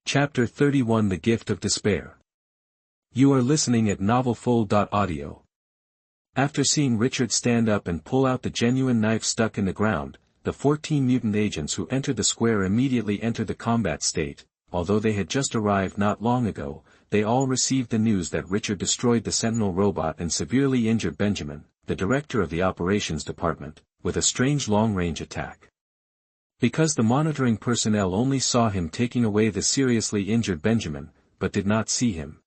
Chapter 31 The Gift of Despair. You are listening at novelfull.audio. After seeing Richard stand up and pull out the genuine knife stuck in the ground, the 14 mutant agents who entered the square immediately entered the combat state. Although they had just arrived not long ago, they all received the news that Richard destroyed the Sentinel robot and severely injured Benjamin, the director of the operations department, with a strange long-range attack. Because the monitoring personnel only saw him taking away the seriously injured Benjamin, but did not see him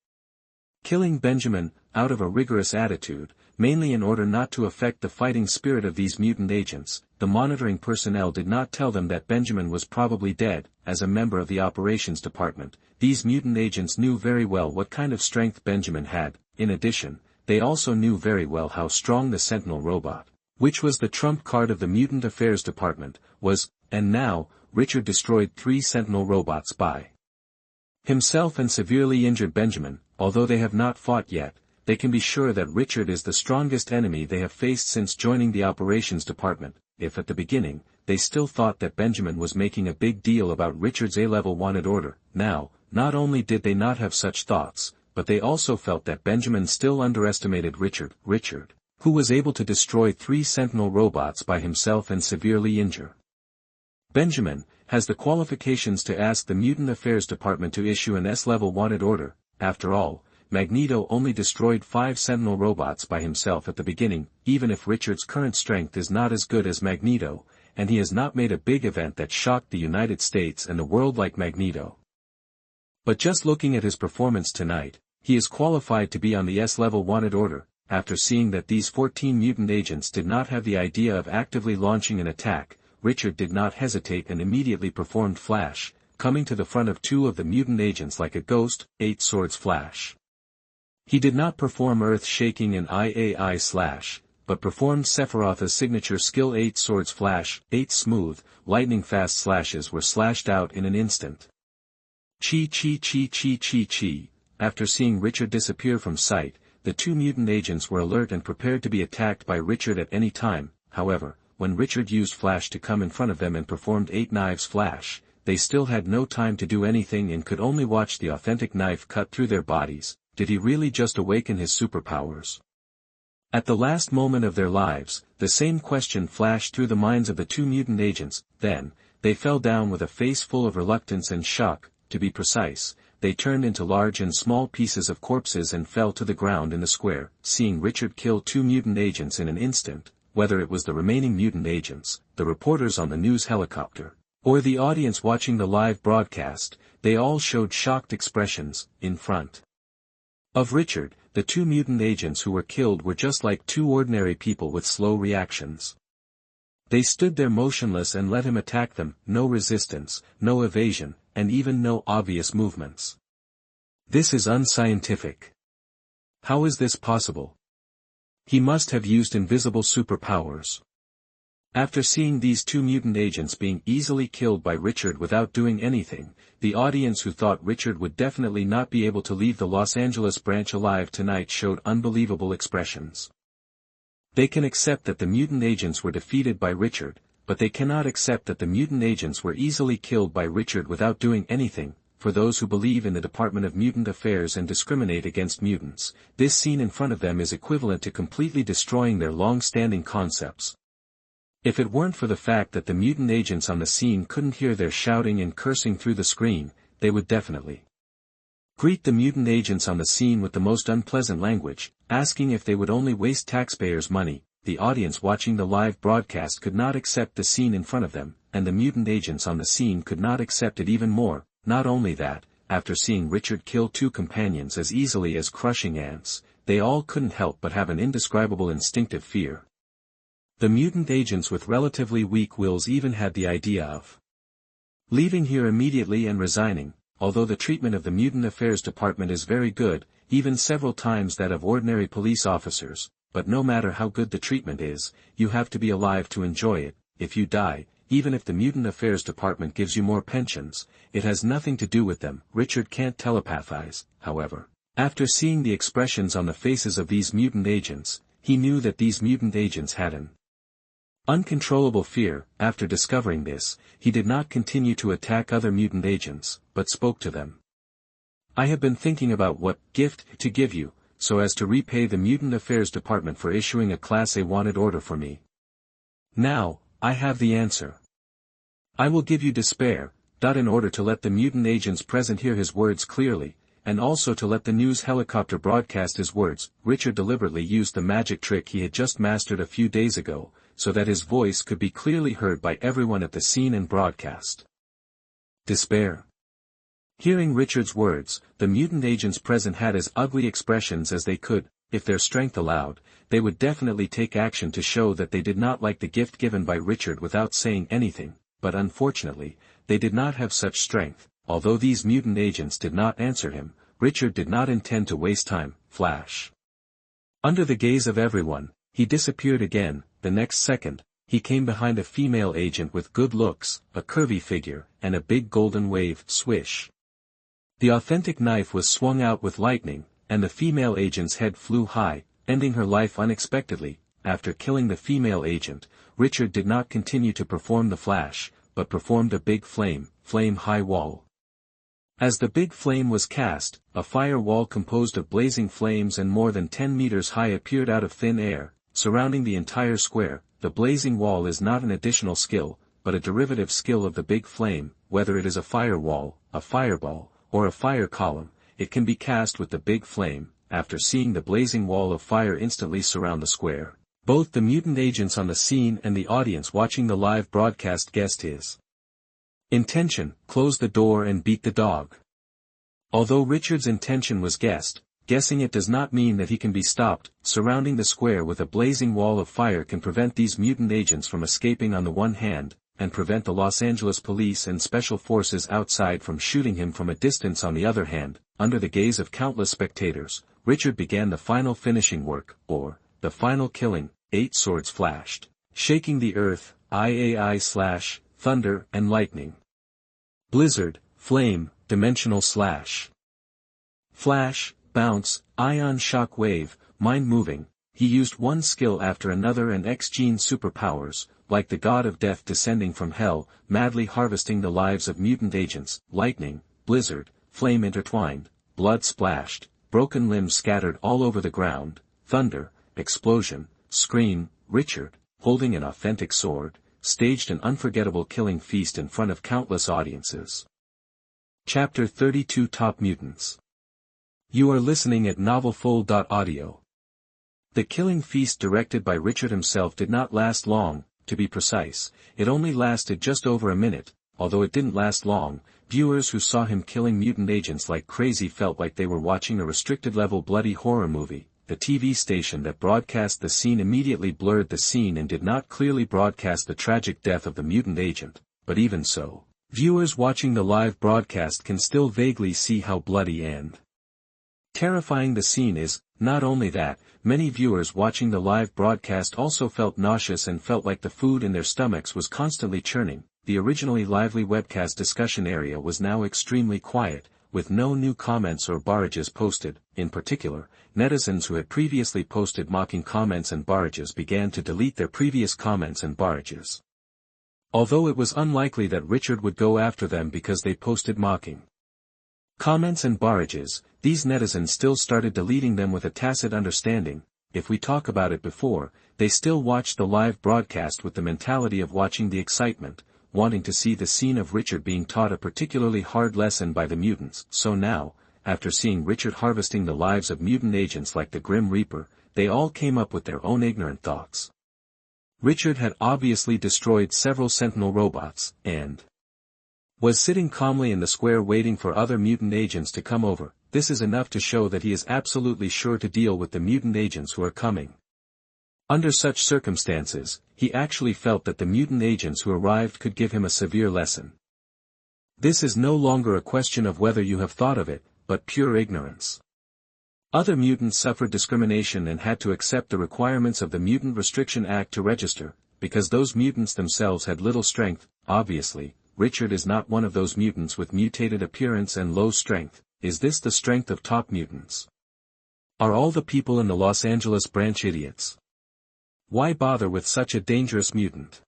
killing Benjamin, out of a rigorous attitude, mainly in order not to affect the fighting spirit of these mutant agents, the monitoring personnel did not tell them that Benjamin was probably dead. As a member of the operations department, these mutant agents knew very well what kind of strength Benjamin had. In addition, they also knew very well how strong the Sentinel robot, which was the trump card of the Mutant Affairs Department, was, and now, Richard destroyed 3 Sentinel robots by himself and severely injured Benjamin. Although they have not fought yet, they can be sure that Richard is the strongest enemy they have faced since joining the operations department. If at the beginning, they still thought that Benjamin was making a big deal about Richard's A-level wanted order, now, not only did they not have such thoughts, but they also felt that Benjamin still underestimated Richard, who was able to destroy 3 Sentinel robots by himself and severely injure Benjamin, has the qualifications to ask the Mutant Affairs Department to issue an S-level wanted order. After all, Magneto only destroyed 5 Sentinel robots by himself at the beginning. Even if Richard's current strength is not as good as Magneto, and he has not made a big event that shocked the United States and the world like Magneto. But just looking at his performance tonight, he is qualified to be on the S-level wanted order. After seeing that these 14 mutant agents did not have the idea of actively launching an attack, Richard did not hesitate and immediately performed Flash, coming to the front of 2 of the mutant agents like a ghost. 8 Swords Flash. He did not perform Earth-shaking and IAI Slash, but performed Sephiroth's signature skill 8 Swords Flash. 8 smooth, lightning-fast slashes were slashed out in an instant. Chi. After seeing Richard disappear from sight, the 2 mutant agents were alert and prepared to be attacked by Richard at any time. However, when Richard used Flash to come in front of them and performed 8 Knives Flash, they still had no time to do anything and could only watch the authentic knife cut through their bodies. Did he really just awaken his superpowers? At the last moment of their lives, the same question flashed through the minds of the 2 mutant agents. Then, they fell down with a face full of reluctance and shock. To be precise, they turned into large and small pieces of corpses and fell to the ground in the square. Seeing Richard kill 2 mutant agents in an instant, whether it was the remaining mutant agents, the reporters on the news helicopter, or the audience watching the live broadcast, they all showed shocked expressions. In front of Richard, the 2 mutant agents who were killed were just like 2 ordinary people with slow reactions. They stood there motionless and let him attack them, no resistance, no evasion, and even no obvious movements. This is unscientific. How is this possible? He must have used invisible superpowers. After seeing these 2 mutant agents being easily killed by Richard without doing anything, the audience who thought Richard would definitely not be able to leave the Los Angeles branch alive tonight showed unbelievable expressions. They can accept that the mutant agents were defeated by Richard, but they cannot accept that the mutant agents were easily killed by Richard without doing anything. For those who believe in the Department of Mutant Affairs and discriminate against mutants, this scene in front of them is equivalent to completely destroying their long-standing concepts. If it weren't for the fact that the mutant agents on the scene couldn't hear their shouting and cursing through the screen, they would definitely greet the mutant agents on the scene with the most unpleasant language, asking if they would only waste taxpayers' money. The audience watching the live broadcast could not accept the scene in front of them, and the mutant agents on the scene could not accept it even more. Not only that, after seeing Richard kill 2 companions as easily as crushing ants, they all couldn't help but have an indescribable instinctive fear. The mutant agents with relatively weak wills even had the idea of leaving here immediately and resigning. Although the treatment of the Mutant Affairs Department is very good, even several times that of ordinary police officers, but no matter how good the treatment is, you have to be alive to enjoy it. If you die, even if the Mutant Affairs Department gives you more pensions, it has nothing to do with them. Richard can't telepathize, however. After seeing the expressions on the faces of these mutant agents, he knew that these mutant agents had an Uncontrollable fear. After discovering this, he did not continue to attack other mutant agents, but spoke to them. I have been thinking about what gift to give you, so as to repay the Mutant Affairs Department for issuing a Class A wanted order for me. Now, I have the answer. I will give you despair, in order to let the mutant agents present hear his words clearly, and also to let the news helicopter broadcast his words. Richard deliberately used the magic trick he had just mastered a few days ago, so that his voice could be clearly heard by everyone at the scene and broadcast. Despair. Hearing Richard's words, the mutant agents present had as ugly expressions as they could. If their strength allowed, they would definitely take action to show that they did not like the gift given by Richard without saying anything, but unfortunately, they did not have such strength. Although these mutant agents did not answer him, Richard did not intend to waste time. Flash. Under the gaze of everyone, he disappeared again. The next second, he came behind a female agent with good looks, a curvy figure, and a big golden wave. Swish. The authentic knife was swung out with lightning, and the female agent's head flew high, ending her life unexpectedly. After killing the female agent, Richard did not continue to perform the flash, but performed a big flame-high wall. As the big flame was cast, a fire wall composed of blazing flames and more than 10 meters high appeared out of thin air, surrounding the entire square. The blazing wall is not an additional skill, but a derivative skill of the big flame. Whether it is a fire wall, a fireball, or a fire column, it can be cast with the big flame. After seeing the blazing wall of fire instantly surround the square, both the mutant agents on the scene and the audience watching the live broadcast guessed his intention. Close the door and beat the dog. Although Richard's intention was guessing it does not mean that he can be stopped. Surrounding the square with a blazing wall of fire can prevent these mutant agents from escaping on the one hand, and prevent the Los Angeles police and special forces outside from shooting him from a distance on the other hand. Under the gaze of countless spectators, Richard began the final finishing work, or the final killing. 8 swords flashed, shaking the earth, thunder and lightning. Blizzard, flame, dimensional slash. Flash, bounce, ion shock wave, mind-moving. He used one skill after another and X-gene superpowers, like the god of death descending from hell, madly harvesting the lives of mutant agents. Lightning, blizzard, flame intertwined, blood splashed, broken limbs scattered all over the ground, thunder, explosion, scream. Richard, holding an authentic sword, staged an unforgettable killing feast in front of countless audiences. Chapter 32 Top Mutants. You are listening at novelfull.audio. The killing feast directed by Richard himself did not last long. To be precise, it only lasted just over a minute. Although it didn't last long, viewers who saw him killing mutant agents like crazy felt like they were watching a restricted-level bloody horror movie. The TV station that broadcast the scene immediately blurred the scene and did not clearly broadcast the tragic death of the mutant agent, but even so, viewers watching the live broadcast can still vaguely see how bloody and terrifying the scene is. Not only that, many viewers watching the live broadcast also felt nauseous and felt like the food in their stomachs was constantly churning. The originally lively webcast discussion area was now extremely quiet, with no new comments or barrages posted. In particular, netizens who had previously posted mocking comments and barrages began to delete their previous comments and barrages. Although it was unlikely that Richard would go after them because they posted mocking comments and barrages, these netizens still started deleting them with a tacit understanding. If we talk about it before, they still watched the live broadcast with the mentality of watching the excitement, wanting to see the scene of Richard being taught a particularly hard lesson by the mutants. So now, after seeing Richard harvesting the lives of mutant agents like the Grim Reaper, they all came up with their own ignorant thoughts. Richard had obviously destroyed several Sentinel robots, and was sitting calmly in the square waiting for other mutant agents to come over. This is enough to show that he is absolutely sure to deal with the mutant agents who are coming. Under such circumstances, he actually felt that the mutant agents who arrived could give him a severe lesson. This is no longer a question of whether you have thought of it, but pure ignorance. Other mutants suffered discrimination and had to accept the requirements of the Mutant Restriction Act to register, because those mutants themselves had little strength. Obviously, Richard is not one of those mutants with mutated appearance and low strength. Is this the strength of top mutants? Are all the people in the Los Angeles branch idiots? Why bother with such a dangerous mutant?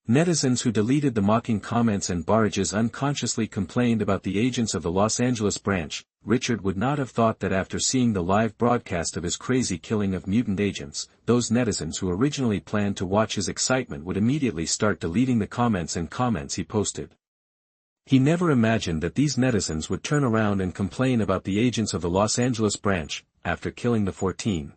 Netizens who deleted the mocking comments and barrages unconsciously complained about the agents of the Los Angeles branch. Richard would not have thought that after seeing the live broadcast of his crazy killing of mutant agents, those netizens who originally planned to watch his excitement would immediately start deleting the comments he posted. He never imagined that these netizens would turn around and complain about the agents of the Los Angeles branch, after killing the 14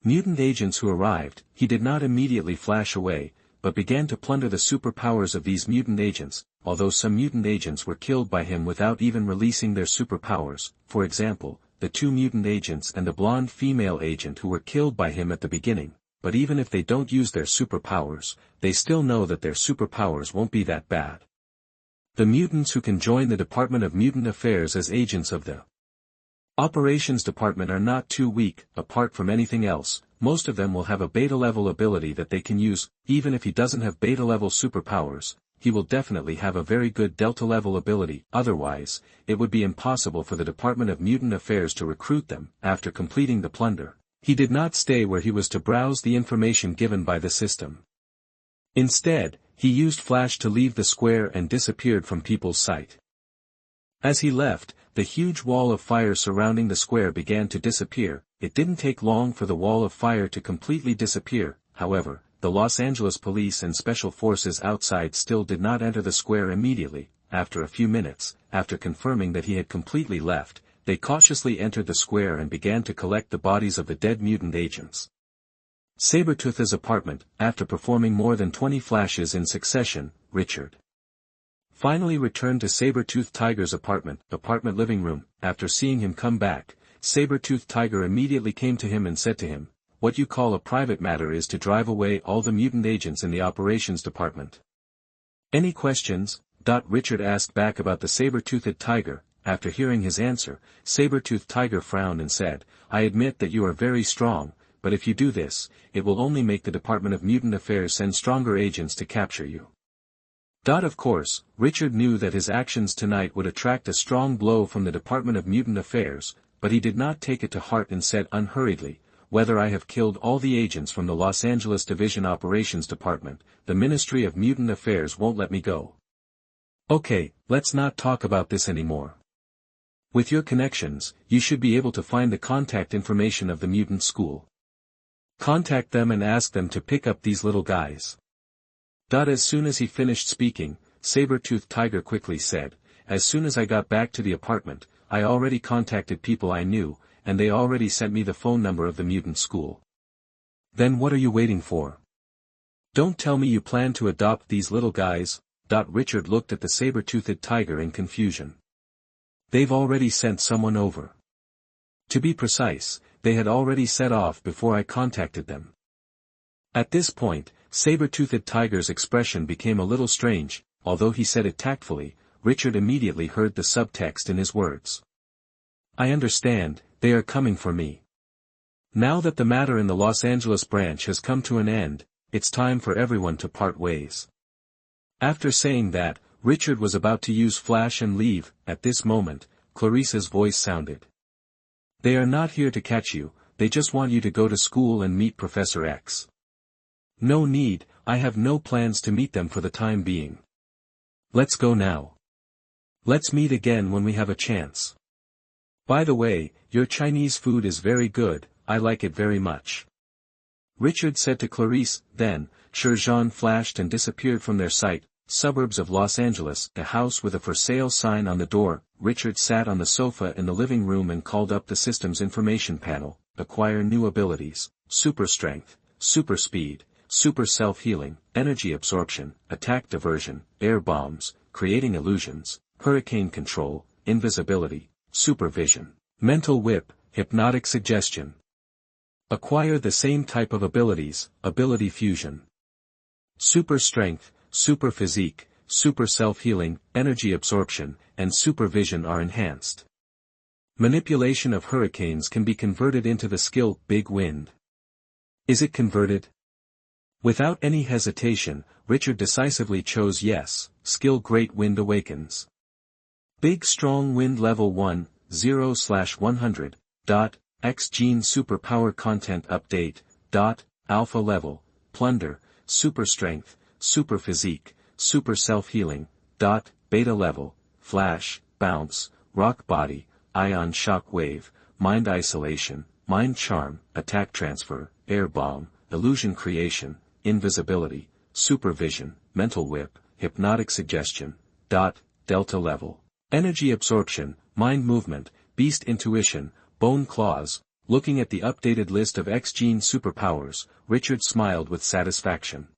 mutant agents who arrived. He did not immediately flash away, but began to plunder the superpowers of these mutant agents, although some mutant agents were killed by him without even releasing their superpowers. For example, the 2 mutant agents and the blonde female agent who were killed by him at the beginning. But even if they don't use their superpowers, they still know that their superpowers won't be that bad. The mutants who can join the Department of Mutant Affairs as agents of the Operations Department are not too weak. Apart from anything else, most of them will have a beta-level ability that they can use. Even if he doesn't have beta-level superpowers, he will definitely have a very good delta-level ability. Otherwise, it would be impossible for the Department of Mutant Affairs to recruit them. After completing the plunder, he did not stay where he was to browse the information given by the system. Instead, he used Flash to leave the square and disappeared from people's sight. As he left, the huge wall of fire surrounding the square began to disappear. It didn't take long for the wall of fire to completely disappear. However, the Los Angeles police and special forces outside still did not enter the square immediately. After a few minutes, after confirming that he had completely left, they cautiously entered the square and began to collect the bodies of the dead mutant agents. Sabretooth's apartment. After performing more than 20 flashes in succession, Richard finally returned to Sabertooth Tiger's apartment living room. After seeing him come back, Sabertooth Tiger immediately came to him and said to him, "What you call a private matter is to drive away all the mutant agents in the operations department." "Any questions?" Richard asked back about the saber-toothed tiger. After hearing his answer, Sabertooth Tiger frowned and said, "I admit that you are very strong, but if you do this, it will only make the Department of Mutant Affairs send stronger agents to capture you." Of course, Richard knew that his actions tonight would attract a strong blow from the Department of Mutant Affairs, but he did not take it to heart and said unhurriedly, "Whether I have killed all the agents from the Los Angeles Division Operations Department, the Ministry of Mutant Affairs won't let me go." "Okay, let's not talk about this anymore. With your connections, you should be able to find the contact information of the mutant school. Contact them and ask them to pick up these little guys." As soon as he finished speaking, Sabertooth Tiger quickly said, "As soon as I got back to the apartment, I already contacted people I knew, and they already sent me the phone number of the mutant school." "Then what are you waiting for? Don't tell me you plan to adopt these little guys." Richard looked at the saber-toothed tiger in confusion. "They've already sent someone over. To be precise, they had already set off before I contacted them." At this point, Saber-toothed Tiger's expression became a little strange. Although he said it tactfully, Richard immediately heard the subtext in his words. "I understand, they are coming for me. Now that the matter in the Los Angeles branch has come to an end, it's time for everyone to part ways." After saying that, Richard was about to use Flash and leave. At this moment, Clarice's voice sounded. "They are not here to catch you, they just want you to go to school and meet Professor X." "No need, I have no plans to meet them for the time being. Let's go now. Let's meet again when we have a chance. By the way, your Chinese food is very good, I like it very much," Richard said to Clarice. Then, Shurjan flashed and disappeared from their sight. Suburbs of Los Angeles, a house with a for sale sign on the door. Richard sat on the sofa in the living room and called up the system's information panel. Acquire new abilities: super strength, super speed, super self-healing, energy absorption, attack diversion, air bombs, creating illusions, hurricane control, invisibility, supervision, mental whip, hypnotic suggestion. Acquire the same type of abilities: ability fusion. Super strength, super physique, super self-healing, energy absorption, and supervision are enhanced. Manipulation of hurricanes can be converted into the skill Big Wind. Is it converted? Without any hesitation, Richard decisively chose yes. Skill Great Wind Awakens. Big Strong Wind Level 1, 0/100. X Gene Superpower Content Update. Alpha Level, Plunder, Super Strength, Super Physique, Super Self-Healing, Beta Level, Flash, Bounce, Rock Body, Ion Shock Wave, Mind Isolation, Mind Charm, Attack Transfer, Air Bomb, Illusion Creation, Invisibility, Supervision, Mental Whip, Hypnotic Suggestion, Delta Level, Energy Absorption, Mind Movement, Beast Intuition, Bone Claws. Looking at the updated list of X-Gene superpowers, Richard smiled with satisfaction.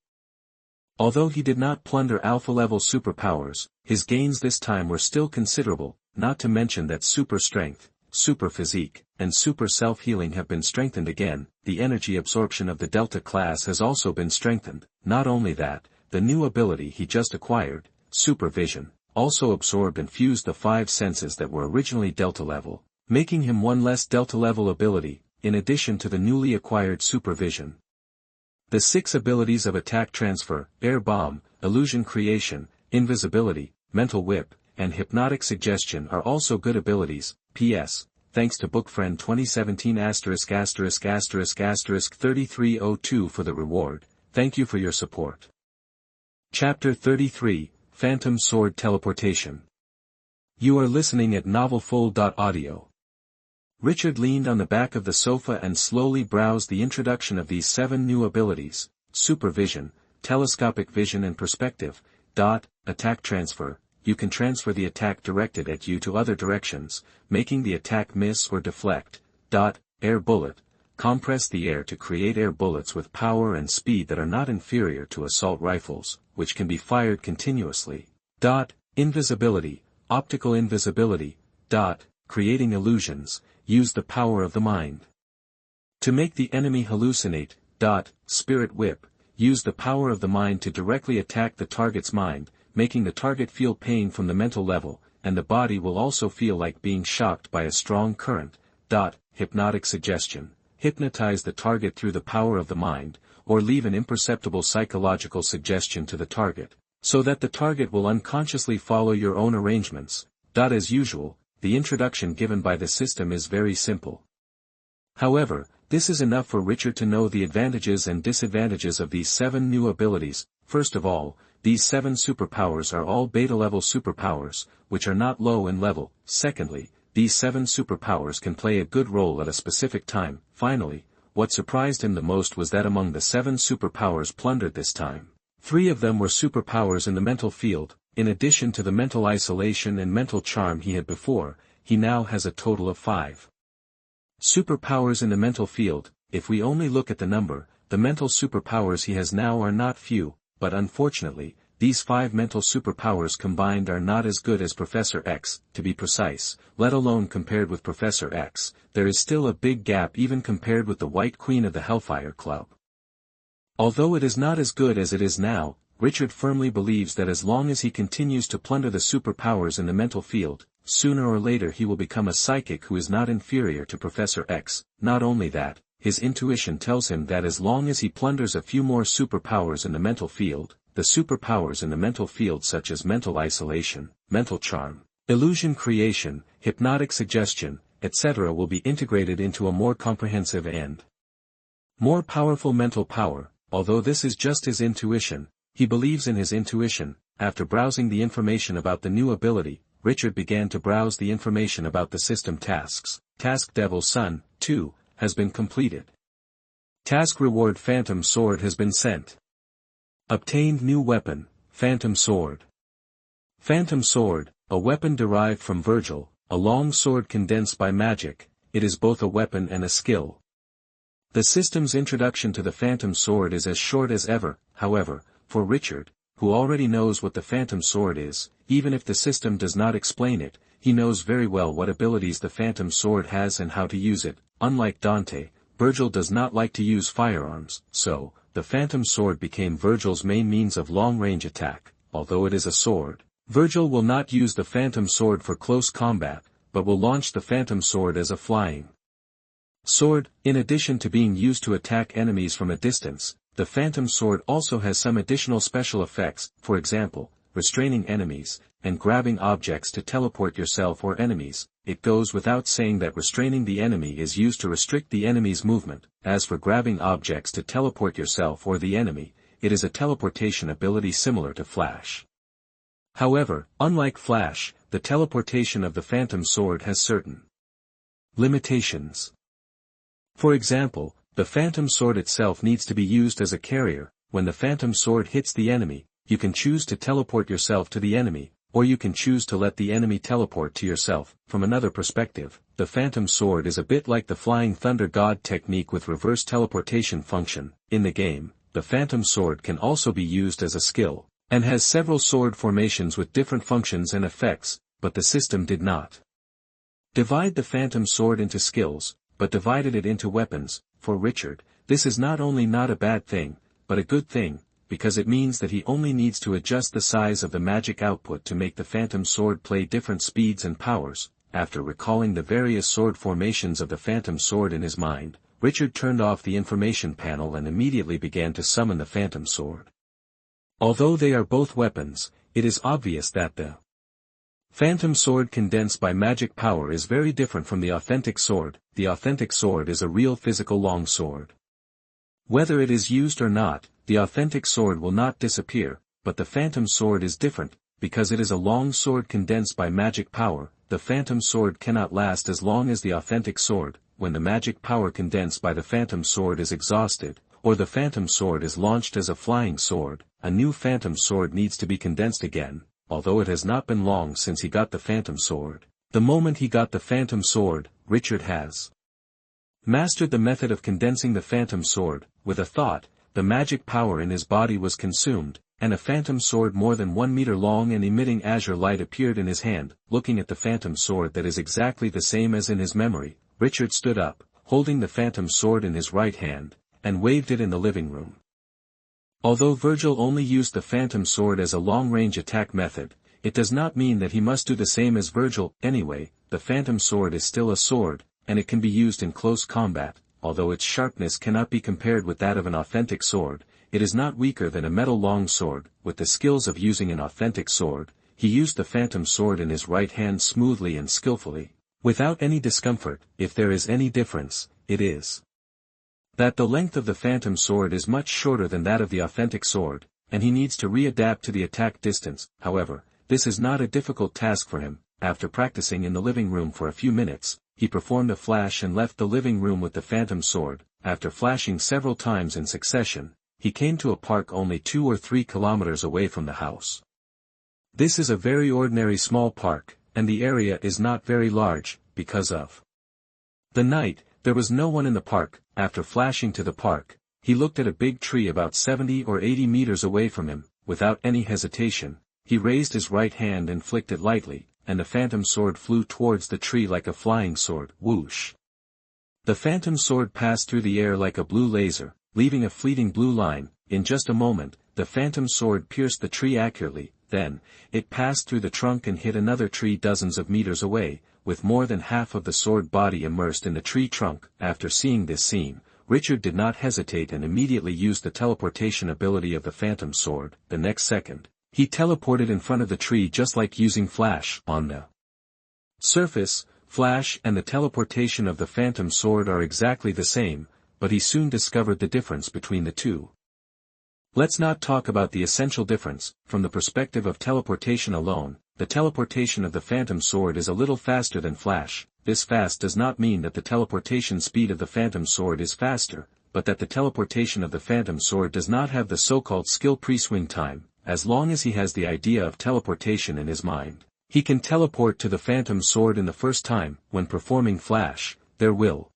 Although he did not plunder alpha-level superpowers, his gains this time were still considerable, not to mention that super strength, super physique, and super self-healing have been strengthened again. The energy absorption of the Delta class has also been strengthened. Not only that, the new ability he just acquired, supervision, also absorbed and fused the 5 senses that were originally Delta level, making him one less Delta level ability, in addition to the newly acquired supervision. The 6 abilities of Attack Transfer, Air Bomb, Illusion Creation, Invisibility, Mental Whip, and Hypnotic Suggestion are also good abilities. P.S. Thanks to Bookfriend 2017 ****3302 for the reward. Thank you for your support. Chapter 33, Phantom Sword Teleportation. You are listening at novelfull.audio. Richard leaned on the back of the sofa and slowly browsed the introduction of these 7 new abilities: Supervision, Telescopic Vision and Perspective, Attack Transfer. You can transfer the attack directed at you to other directions, making the attack miss or deflect. Air Bullet. Compress the air to create air bullets with power and speed that are not inferior to assault rifles, which can be fired continuously. Invisibility. Optical invisibility. Creating illusions. Use the power of the mind to make the enemy hallucinate. Spirit Whip. Use the power of the mind to directly attack the target's mind, making the target feel pain from the mental level, and the body will also feel like being shocked by a strong current. Hypnotic Suggestion. Hypnotize the target through the power of the mind, or leave an imperceptible psychological suggestion to the target, so that the target will unconsciously follow your own arrangements. As usual, the introduction given by the system is very simple. However, this is enough for Richard to know the advantages and disadvantages of these 7 new abilities. First of all, these 7 superpowers are all beta-level superpowers, which are not low in level. Secondly, these 7 superpowers can play a good role at a specific time. Finally, what surprised him the most was that among the 7 superpowers plundered this time, 3 of them were superpowers in the mental field. In addition to the mental isolation and mental charm he had before, he now has a total of 5 superpowers in the mental field. If we only look at the number, the mental superpowers he has now are not few, but unfortunately, these 5 mental superpowers combined are not as good as Professor X, to be precise, let alone compared with Professor X. There is still a big gap even compared with the White Queen of the Hellfire Club. Although it is not as good as it is now, Richard firmly believes that as long as he continues to plunder the superpowers in the mental field, sooner or later he will become a psychic who is not inferior to Professor X. Not only that, his intuition tells him that as long as he plunders a few more superpowers in the mental field, the superpowers in the mental field such as mental isolation, mental charm, illusion creation, hypnotic suggestion, etc. will be integrated into a more comprehensive and more powerful mental power. Although this is just his intuition, he believes in his intuition. After browsing the information about the new ability, Richard began to browse the information about the system tasks. Task Devil's Son, 2, has been completed. Task Reward Phantom Sword has been sent. Obtained new weapon, Phantom Sword. Phantom Sword, a weapon derived from Virgil, a long sword condensed by magic. It is both a weapon and a skill. The system's introduction to the Phantom Sword is as short as ever. However, for Richard, who already knows what the Phantom Sword is, even if the system does not explain it, he knows very well what abilities the Phantom Sword has and how to use it. Unlike Dante, Virgil does not like to use firearms, so, the Phantom Sword became Virgil's main means of long-range attack. Although it is a sword, Virgil will not use the Phantom Sword for close combat, but will launch the Phantom Sword as a flying sword. In addition to being used to attack enemies from a distance, the Phantom Sword also has some additional special effects, for example, restraining enemies, and grabbing objects to teleport yourself or enemies. It goes without saying that restraining the enemy is used to restrict the enemy's movement. As for grabbing objects to teleport yourself or the enemy, it is a teleportation ability similar to Flash. However, unlike Flash, the teleportation of the Phantom Sword has certain limitations. For example, the Phantom Sword itself needs to be used as a carrier. When the Phantom Sword hits the enemy, you can choose to teleport yourself to the enemy, or you can choose to let the enemy teleport to yourself. From another perspective, the Phantom Sword is a bit like the Flying Thunder God technique with reverse teleportation function. In the game, the Phantom Sword can also be used as a skill, and has several sword formations with different functions and effects, but the system did not divide the Phantom Sword into skills, but divided it into weapons. For Richard, this is not only not a bad thing, but a good thing, because it means that he only needs to adjust the size of the magic output to make the Phantom Sword play different speeds and powers. After recalling the various sword formations of the Phantom Sword in his mind, Richard turned off the information panel and immediately began to summon the Phantom Sword. Although they are both weapons, it is obvious that the Phantom Sword condensed by magic power is very different from the authentic sword. The authentic sword is a real physical long sword. Whether it is used or not, the authentic sword will not disappear, but the Phantom Sword is different, because it is a long sword condensed by magic power. The Phantom Sword cannot last as long as the authentic sword. When the magic power condensed by the Phantom Sword is exhausted, or the Phantom Sword is launched as a flying sword, a new Phantom Sword needs to be condensed again. Although it has not been long since he got the Phantom Sword, the moment he got the Phantom Sword, Richard has mastered the method of condensing the Phantom Sword. With a thought, the magic power in his body was consumed, and a Phantom Sword more than 1 meter long and emitting azure light appeared in his hand. Looking at the Phantom Sword that is exactly the same as in his memory, Richard stood up, holding the Phantom Sword in his right hand, and waved it in the living room. Although Virgil only used the Phantom Sword as a long-range attack method, it does not mean that he must do the same as Virgil. Anyway, the Phantom Sword is still a sword, and it can be used in close combat. Although its sharpness cannot be compared with that of an authentic sword, it is not weaker than a metal long sword. With the skills of using an authentic sword, he used the Phantom Sword in his right hand smoothly and skillfully, without any discomfort. If there is any difference, it is that the length of the Phantom Sword is much shorter than that of the authentic sword, and he needs to readapt to the attack distance. However, this is not a difficult task for him. After practicing in the living room for a few minutes, he performed a flash and left the living room with the Phantom Sword. After flashing several times in succession, he came to a park only 2 or 3 kilometers away from the house. This is a very ordinary small park, and the area is not very large. Because of the night, there was no one in the park. After flashing to the park, he looked at a big tree about 70 or 80 meters away from him. Without any hesitation, he raised his right hand and flicked it lightly, and the Phantom Sword flew towards the tree like a flying sword. Whoosh! The Phantom Sword passed through the air like a blue laser, leaving a fleeting blue line. In just a moment, the Phantom Sword pierced the tree accurately. Then, it passed through the trunk and hit another tree dozens of meters away, with more than half of the sword body immersed in the tree trunk. After seeing this scene, Richard did not hesitate and immediately used the teleportation ability of the Phantom Sword. The next second, he teleported in front of the tree just like using Flash. On the surface, Flash and the teleportation of the Phantom Sword are exactly the same, but he soon discovered the difference between the two. Let's not talk about the essential difference. From the perspective of teleportation alone, the teleportation of the Phantom Sword is a little faster than Flash. This fast does not mean that the teleportation speed of the Phantom Sword is faster, but that the teleportation of the Phantom Sword does not have the so-called skill pre-swing time. As long as he has the idea of teleportation in his mind, he can teleport to the Phantom Sword in the first time. When performing Flash, there will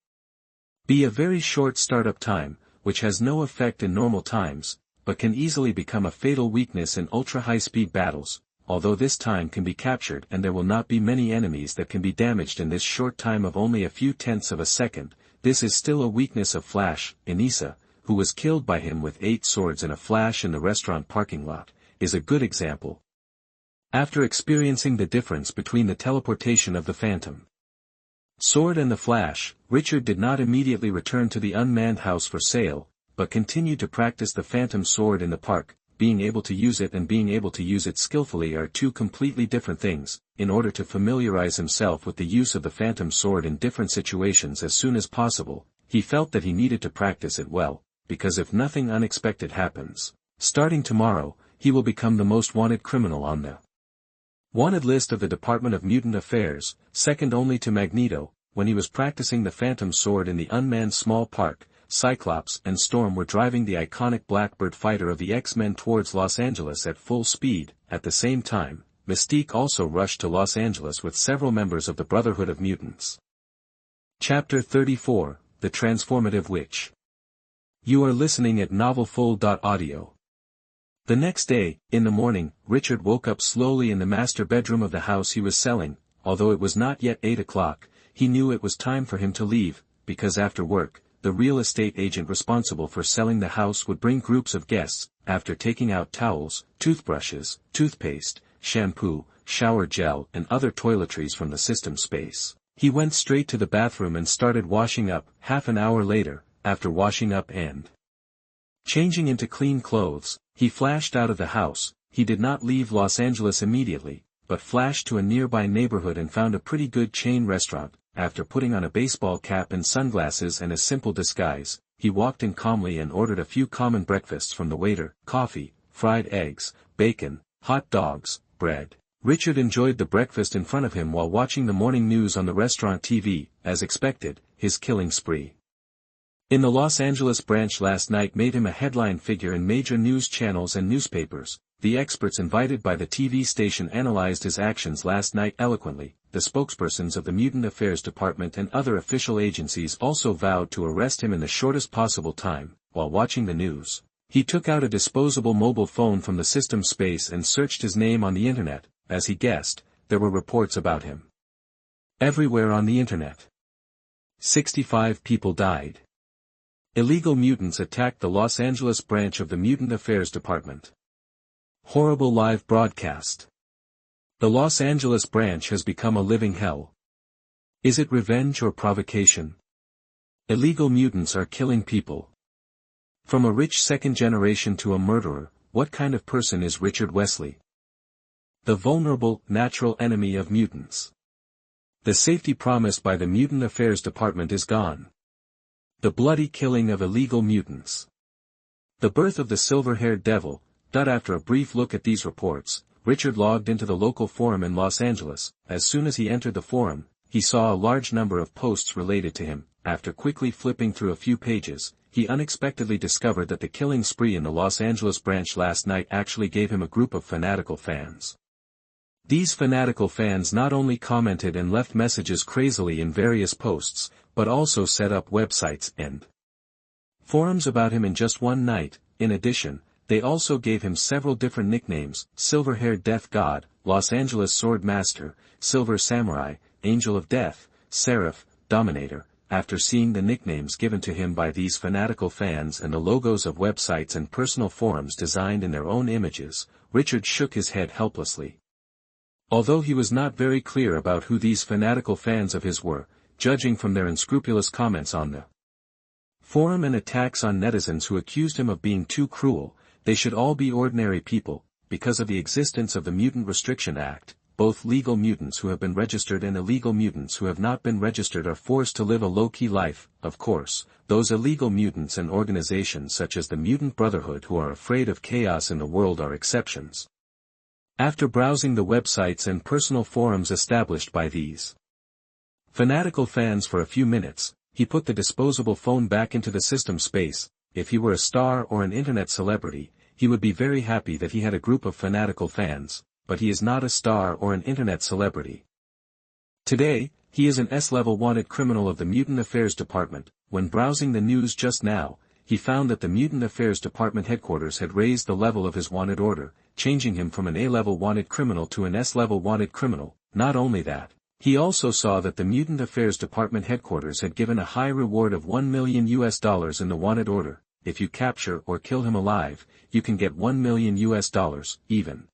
be a very short startup time, which has no effect in normal times, but can easily become a fatal weakness in ultra-high-speed battles. Although this time can be captured and there will not be many enemies that can be damaged in this short time of only a few tenths of a second, this is still a weakness of Flash. Inisa, who was killed by him with 8 swords in a flash in the restaurant parking lot, is a good example. After experiencing the difference between the teleportation of the Phantom Sword and the Flash, Richard did not immediately return to the unmanned house for sale, but continued to practice the Phantom Sword in the park. being able to use it and being able to use it skillfully are two completely different things. In order to familiarize himself with the use of the Phantom Sword in different situations as soon as possible, he felt that he needed to practice it well, because if nothing unexpected happens, starting tomorrow, he will become the most wanted criminal on the wanted list of the Department of Mutant Affairs, second only to Magneto. When he was practicing the Phantom Sword in the unmanned small park, Cyclops and Storm were driving the iconic Blackbird fighter of the X-Men towards Los Angeles at full speed. At the same time, Mystique also rushed to Los Angeles with several members of the Brotherhood of Mutants. Chapter 34, The Transformative Witch. You are listening at novelfull.audio. The next day, in the morning, Richard woke up slowly in the master bedroom of the house he was selling. Although it was not yet 8 o'clock, he knew it was time for him to leave, because after work, the real estate agent responsible for selling the house would bring groups of guests. After taking out towels, toothbrushes, toothpaste, shampoo, shower gel and other toiletries from the system space, he went straight to the bathroom and started washing up. Half an hour later, after washing up and changing into clean clothes, he flashed out of the house. He did not leave Los Angeles immediately, but flashed to a nearby neighborhood and found a pretty good chain restaurant. After putting on a baseball cap and sunglasses and a simple disguise, he walked in calmly and ordered a few common breakfasts from the waiter: coffee, fried eggs, bacon, hot dogs, bread. Richard enjoyed the breakfast in front of him while watching the morning news on the restaurant TV. As expected, his killing spree in the Los Angeles branch last night made him a headline figure in major news channels and newspapers. The experts invited by the TV station analyzed his actions last night eloquently. The spokespersons of the Mutant Affairs Department and other official agencies also vowed to arrest him in the shortest possible time. While watching the news, he took out a disposable mobile phone from the system space and searched his name on the internet. As he guessed, there were reports about him everywhere on the internet. 65 people died. Illegal mutants attacked the Los Angeles branch of the Mutant Affairs Department. Horrible live broadcast. The Los Angeles branch has become a living hell. Is it revenge or provocation? Illegal mutants are killing people. From a rich second generation to a murderer, what kind of person is Richard Wesley? The vulnerable, natural enemy of mutants. The safety promised by the Mutant Affairs Department is gone. The bloody killing of illegal mutants. The birth of the silver-haired devil. After a brief look at these reports, Richard logged into the local forum in Los Angeles. As soon as he entered the forum, he saw a large number of posts related to him. After quickly flipping through a few pages, he unexpectedly discovered that the killing spree in the Los Angeles branch last night actually gave him a group of fanatical fans. These fanatical fans not only commented and left messages crazily in various posts, but also set up websites and forums about him in just one night. In addition, they also gave him several different nicknames: Silver-Haired Death God, Los Angeles Sword Master, Silver Samurai, Angel of Death, Seraph, Dominator. After seeing the nicknames given to him by these fanatical fans and the logos of websites and personal forums designed in their own images, Richard shook his head helplessly. Although he was not very clear about who these fanatical fans of his were, judging from their unscrupulous comments on the forum and attacks on netizens who accused him of being too cruel, they should all be ordinary people. Because of the existence of the Mutant Restriction Act, both legal mutants who have been registered and illegal mutants who have not been registered are forced to live a low-key life. Of course, those illegal mutants and organizations such as the Mutant Brotherhood who are afraid of chaos in the world are exceptions. After browsing the websites and personal forums established by these fanatical fans for a few minutes, he put the disposable phone back into the system space. If he were a star or an internet celebrity, he would be very happy that he had a group of fanatical fans, but he is not a star or an internet celebrity. Today, he is an S-level wanted criminal of the Mutant Affairs Department. When browsing the news just now, he found that the Mutant Affairs Department headquarters had raised the level of his wanted order, changing him from an A-level wanted criminal to an S-level wanted criminal. Not only that, he also saw that the Mutant Affairs Department headquarters had given a high reward of $1 million in the wanted order. If you capture or kill him alive, you can get $1 million even.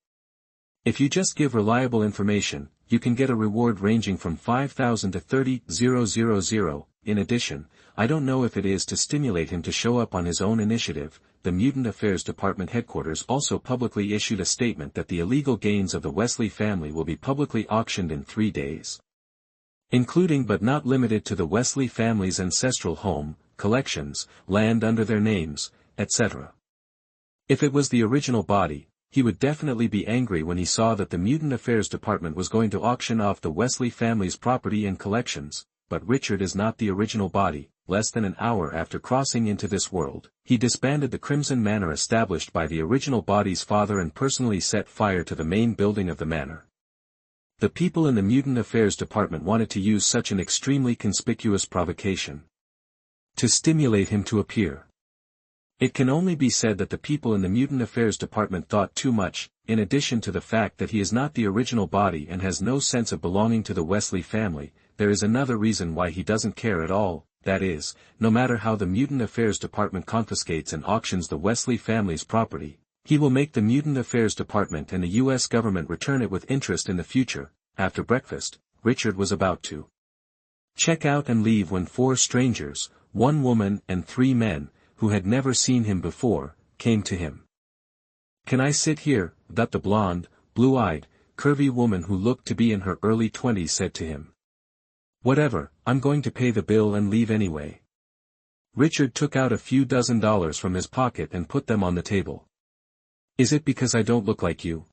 If you just give reliable information, you can get a reward ranging from 5,000 to 30,000. In addition, I don't know if it is to stimulate him to show up on his own initiative, the Mutant Affairs Department headquarters also publicly issued a statement that the illegal gains of the Wesley family will be publicly auctioned in 3 days. Including but not limited to the Wesley family's ancestral home, collections, land under their names, etc. If it was the original body, he would definitely be angry when he saw that the Mutant Affairs Department was going to auction off the Wesley family's property and collections, but Richard is not the original body. Less than an hour after crossing into this world, he disbanded the Crimson Manor established by the original body's father and personally set fire to the main building of the manor. The people in the Mutant Affairs Department wanted to use such an extremely conspicuous provocation to stimulate him to appear. It can only be said that the people in the Mutant Affairs Department thought too much, in addition to the fact that he is not the original body and has no sense of belonging to the Wesley family. There is another reason why he doesn't care at all, that is, no matter how the Mutant Affairs Department confiscates and auctions the Wesley family's property, he will make the Mutant Affairs Department and the U.S. government return it with interest in the future. After breakfast, Richard was about to check out and leave when 4 strangers, 1 woman and 3 men, who had never seen him before, came to him. "Can I sit here?" that the blonde, blue-eyed, curvy woman who looked to be in her early 20s said to him. "Whatever, I'm going to pay the bill and leave anyway." Richard took out a few dozen dollars from his pocket and put them on the table. "Is it because I don't look like you?"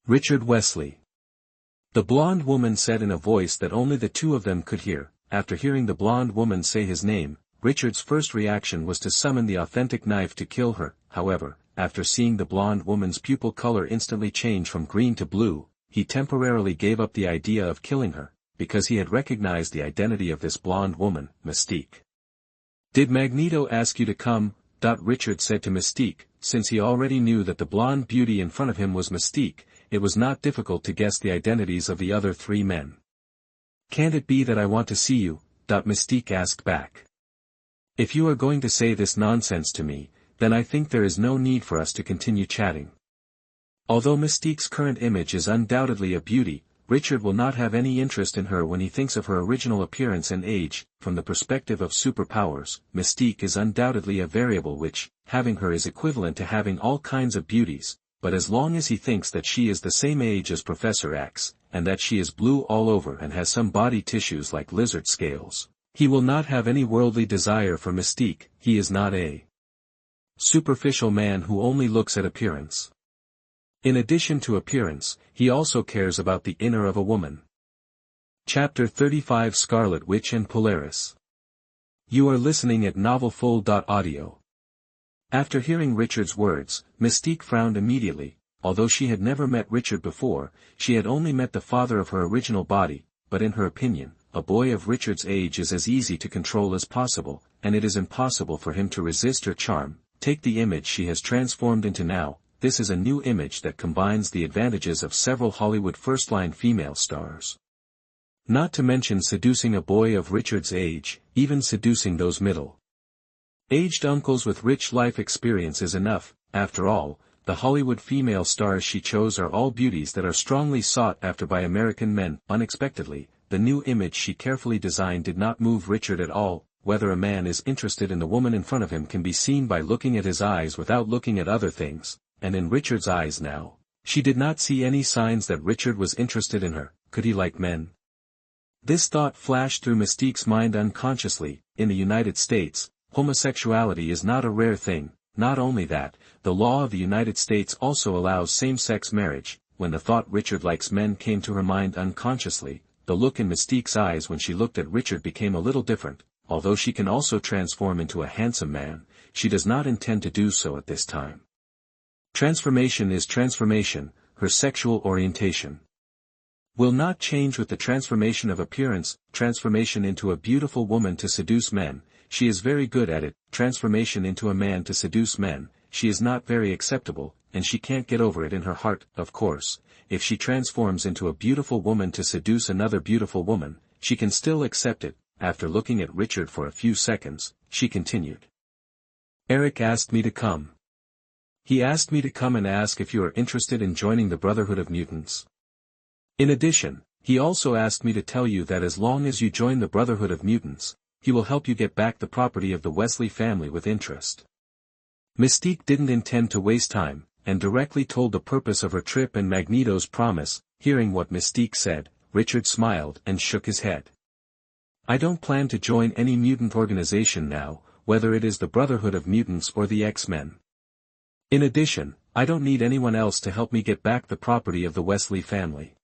"Richard Wesley," the blonde woman said in a voice that only the two of them could hear. After hearing the blonde woman say his name, Richard's first reaction was to summon the authentic knife to kill her. However, after seeing the blonde woman's pupil color instantly change from green to blue, he temporarily gave up the idea of killing her, because he had recognized the identity of this blonde woman, Mystique. "Did Magneto ask you to come?" Richard said to Mystique. Since he already knew that the blonde beauty in front of him was Mystique, it was not difficult to guess the identities of the other 3 men. "Can't it be that I want to see you?" Mystique asked back. "If you are going to say this nonsense to me, then I think there is no need for us to continue chatting." Although Mystique's current image is undoubtedly a beauty, Richard will not have any interest in her when he thinks of her original appearance and age. From the perspective of superpowers, Mystique is undoubtedly a variable which, having her is equivalent to having all kinds of beauties, but as long as he thinks that she is the same age as Professor X, and that she is blue all over and has some body tissues like lizard scales, he will not have any worldly desire for Mystique. He is not a superficial man who only looks at appearance. In addition to appearance, he also cares about the inner of a woman. Chapter 35 Scarlet Witch and Polaris. You are listening at novelfull.audio. After hearing Richard's words, Mystique frowned immediately. Although she had never met Richard before, she had only met the father of her original body, but in her opinion, a boy of Richard's age is as easy to control as possible, and it is impossible for him to resist her charm. Take the image she has transformed into now. This is a new image that combines the advantages of several Hollywood first-line female stars. Not to mention seducing a boy of Richard's age, even seducing those middle-aged uncles with rich life experience is enough. After all, the Hollywood female stars she chose are all beauties that are strongly sought after by American men. Unexpectedly, the new image she carefully designed did not move Richard at all. Whether a man is interested in the woman in front of him can be seen by looking at his eyes without looking at other things. And in Richard's eyes now, she did not see any signs that Richard was interested in her. Could he like men? This thought flashed through Mystique's mind unconsciously. In the United States, homosexuality is not a rare thing. Not only that, the law of the United States also allows same-sex marriage. When the thought Richard likes men came to her mind unconsciously, the look in Mystique's eyes when she looked at Richard became a little different. Although she can also transform into a handsome man, she does not intend to do so at this time. Transformation is transformation. Her sexual orientation will not change with the transformation of appearance. Transformation into a beautiful woman to seduce men, she is very good at it. Transformation into a man to seduce men, she is not very acceptable, and she can't get over it in her heart. Of course, if she transforms into a beautiful woman to seduce another beautiful woman, she can still accept it. After looking at Richard for a few seconds, she continued. "Eric asked me to come. He asked me to come and ask if you are interested in joining the Brotherhood of Mutants. In addition, he also asked me to tell you that as long as you join the Brotherhood of Mutants, he will help you get back the property of the Wesley family with interest." Mystique didn't intend to waste time, and directly told the purpose of her trip and Magneto's promise. Hearing what Mystique said, Richard smiled and shook his head. I don't plan to join any mutant organization now, whether it is the Brotherhood of Mutants or the X-Men. In addition, I don't need anyone else to help me get back the property of the Wesley family.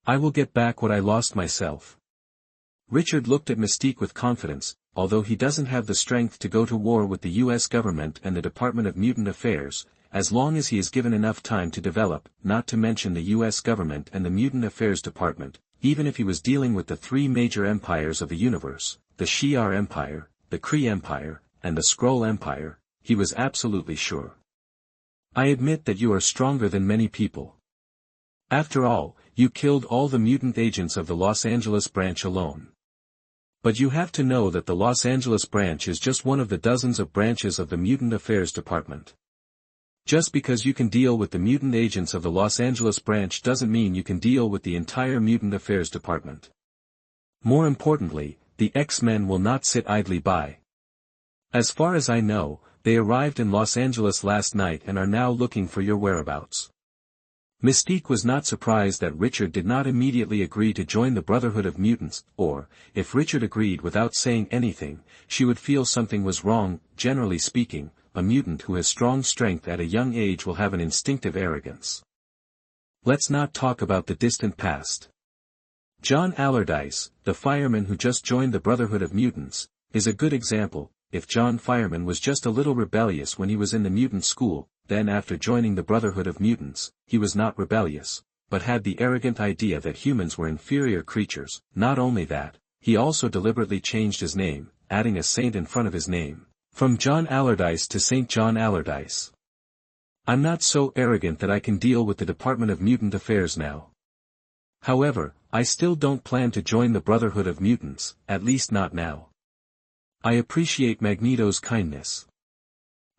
I will get back what I lost myself. Richard looked at Mystique with confidence. Although he doesn't have the strength to go to war with the US government and the Department of Mutant Affairs, as long as he is given enough time to develop, not to mention the US government and the Mutant Affairs Department, even if he was dealing with the three major empires of the universe, the Shi'ar Empire, the Kree Empire, and the Skrull Empire, he was absolutely sure. I admit that you are stronger than many people. After all, you killed all the mutant agents of the Los Angeles branch alone. But you have to know that the Los Angeles branch is just one of the dozens of branches of the Mutant Affairs Department. Just because you can deal with the mutant agents of the Los Angeles branch doesn't mean you can deal with the entire Mutant Affairs Department. More importantly, the X-Men will not sit idly by. As far as I know, they arrived in Los Angeles last night and are now looking for your whereabouts. Mystique was not surprised that Richard did not immediately agree to join the Brotherhood of Mutants, or, if Richard agreed without saying anything, she would feel something was wrong. Generally speaking, a mutant who has strong strength at a young age will have an instinctive arrogance. Let's not talk about the distant past. John Allardyce, the fireman who just joined the Brotherhood of Mutants, is a good example. If John Fireman was just a little rebellious when he was in the mutant school, then after joining the Brotherhood of Mutants, he was not rebellious, but had the arrogant idea that humans were inferior creatures. Not only that, he also deliberately changed his name, adding a saint in front of his name, from John Allardyce to Saint John Allardyce. I'm not so arrogant that I can deal with the Department of Mutant Affairs now. However, I still don't plan to join the Brotherhood of Mutants, at least not now. I appreciate Magneto's kindness.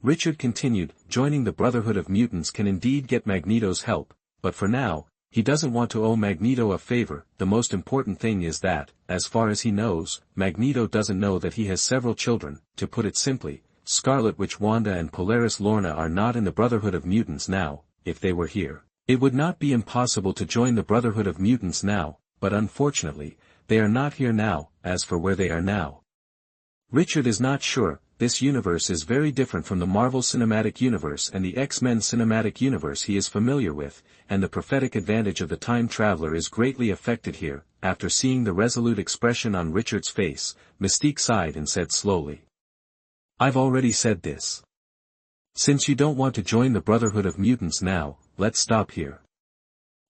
Richard continued, joining the Brotherhood of Mutants can indeed get Magneto's help, but for now, he doesn't want to owe Magneto a favor. The most important thing is that, as far as he knows, Magneto doesn't know that he has several children. To put it simply, Scarlet Witch Wanda and Polaris Lorna are not in the Brotherhood of Mutants now. If they were here, it would not be impossible to join the Brotherhood of Mutants now, but unfortunately, they are not here now. As for where they are now, Richard is not sure. This universe is very different from the Marvel Cinematic Universe and the X-Men Cinematic Universe he is familiar with, and the prophetic advantage of the time traveler is greatly affected here. After seeing the resolute expression on Richard's face, Mystique sighed and said slowly, I've already said this. Since you don't want to join the Brotherhood of Mutants now, let's stop here.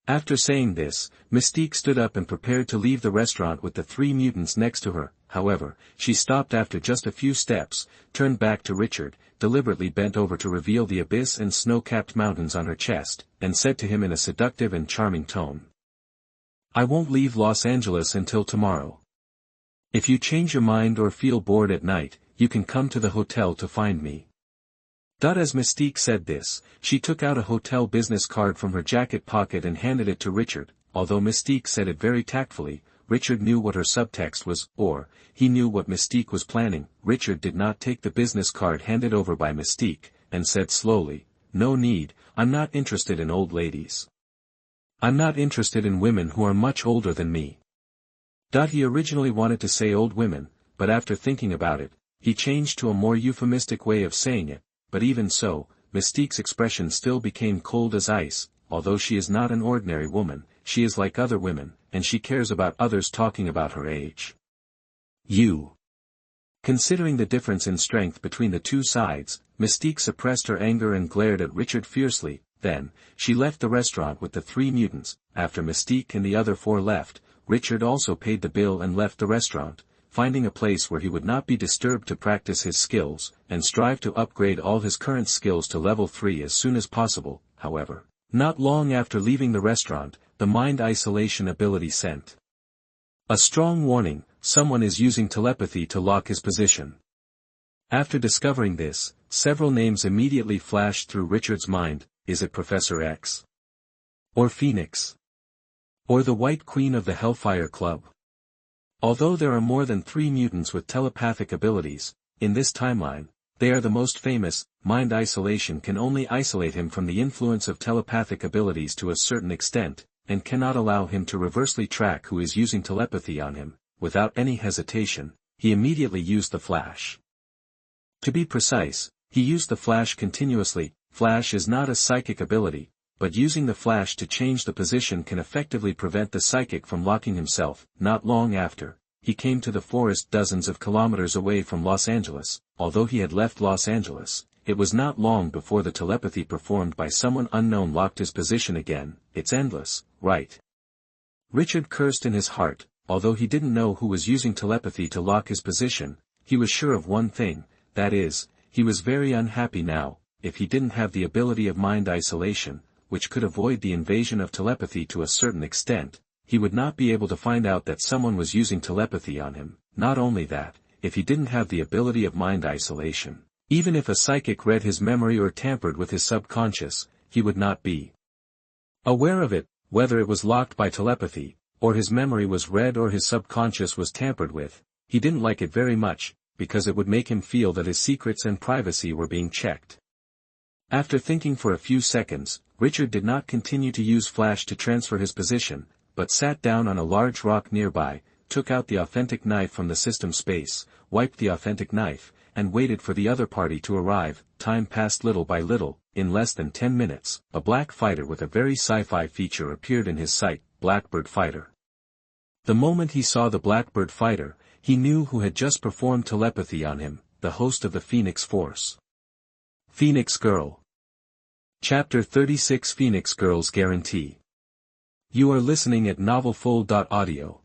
After saying this, Mystique stood up and prepared to leave the restaurant with the three mutants next to her. However, she stopped after just a few steps, turned back to Richard, deliberately bent over to reveal the abyss and snow-capped mountains on her chest, and said to him in a seductive and charming tone, I won't leave Los Angeles until tomorrow. If you change your mind or feel bored at night, you can come to the hotel to find me. As Mystique said this, she took out a hotel business card from her jacket pocket and handed it to Richard. Although Mystique said it very tactfully, Richard knew what her subtext was, or, he knew what Mystique was planning. Richard did not take the business card handed over by Mystique, and said slowly, No need, I'm not interested in old ladies. I'm not interested in women who are much older than me. He originally wanted to say old women, but after thinking about it, he changed to a more euphemistic way of saying it. But even so, Mystique's expression still became cold as ice. Although she is not an ordinary woman, she is like other women, and she cares about others talking about her age. You. Considering the difference in strength between the two sides, Mystique suppressed her anger and glared at Richard fiercely. Then, she left the restaurant with the three mutants. After Mystique and the other four left, Richard also paid the bill and left the restaurant, finding a place where he would not be disturbed to practice his skills, and strive to upgrade all his current skills to level 3 as soon as possible. However, not long after leaving the restaurant, the mind isolation ability sent a strong warning: someone is using telepathy to lock his position. After discovering this, several names immediately flashed through Richard's mind. Is it Professor X? Or Phoenix? Or the White Queen of the Hellfire Club? Although there are more than 3 mutants with telepathic abilities, in this timeline, They are the most famous. Mind isolation can only isolate him from the influence of telepathic abilities to a certain extent, and cannot allow him to reversely track who is using telepathy on him. Without any hesitation, he immediately used the flash. To be precise, he used the flash continuously. Flash is not a psychic ability, but using the flash to change the position can effectively prevent the psychic from locking himself. Not long after, he came to the forest dozens of kilometers away from Los Angeles. Although he had left Los Angeles, it was not long before the telepathy performed by someone unknown locked his position again. It's endless, right? Richard cursed in his heart. Although he didn't know who was using telepathy to lock his position, he was sure of one thing, that is, he was very unhappy now. If he didn't have the ability of mind isolation, which could avoid the invasion of telepathy to a certain extent, he would not be able to find out that someone was using telepathy on him. Not only that, if he didn't have the ability of mind isolation, even if a psychic read his memory or tampered with his subconscious, he would not be aware of it, whether it was locked by telepathy, or his memory was read or his subconscious was tampered with. He didn't like it very much, because it would make him feel that his secrets and privacy were being checked. After thinking for a few seconds, Richard did not continue to use flash to transfer his position, but sat down on a large rock nearby, took out the authentic knife from the system space, wiped the authentic knife, and waited for the other party to arrive. Time passed little by little. In less than 10 minutes, a black fighter with a very sci-fi feature appeared in his sight. Blackbird fighter. The moment he saw the Blackbird fighter, he knew who had just performed telepathy on him, the host of the Phoenix Force. Phoenix Girl. Chapter 36 Phoenix Girl's Guarantee. You are listening at novelfull.audio.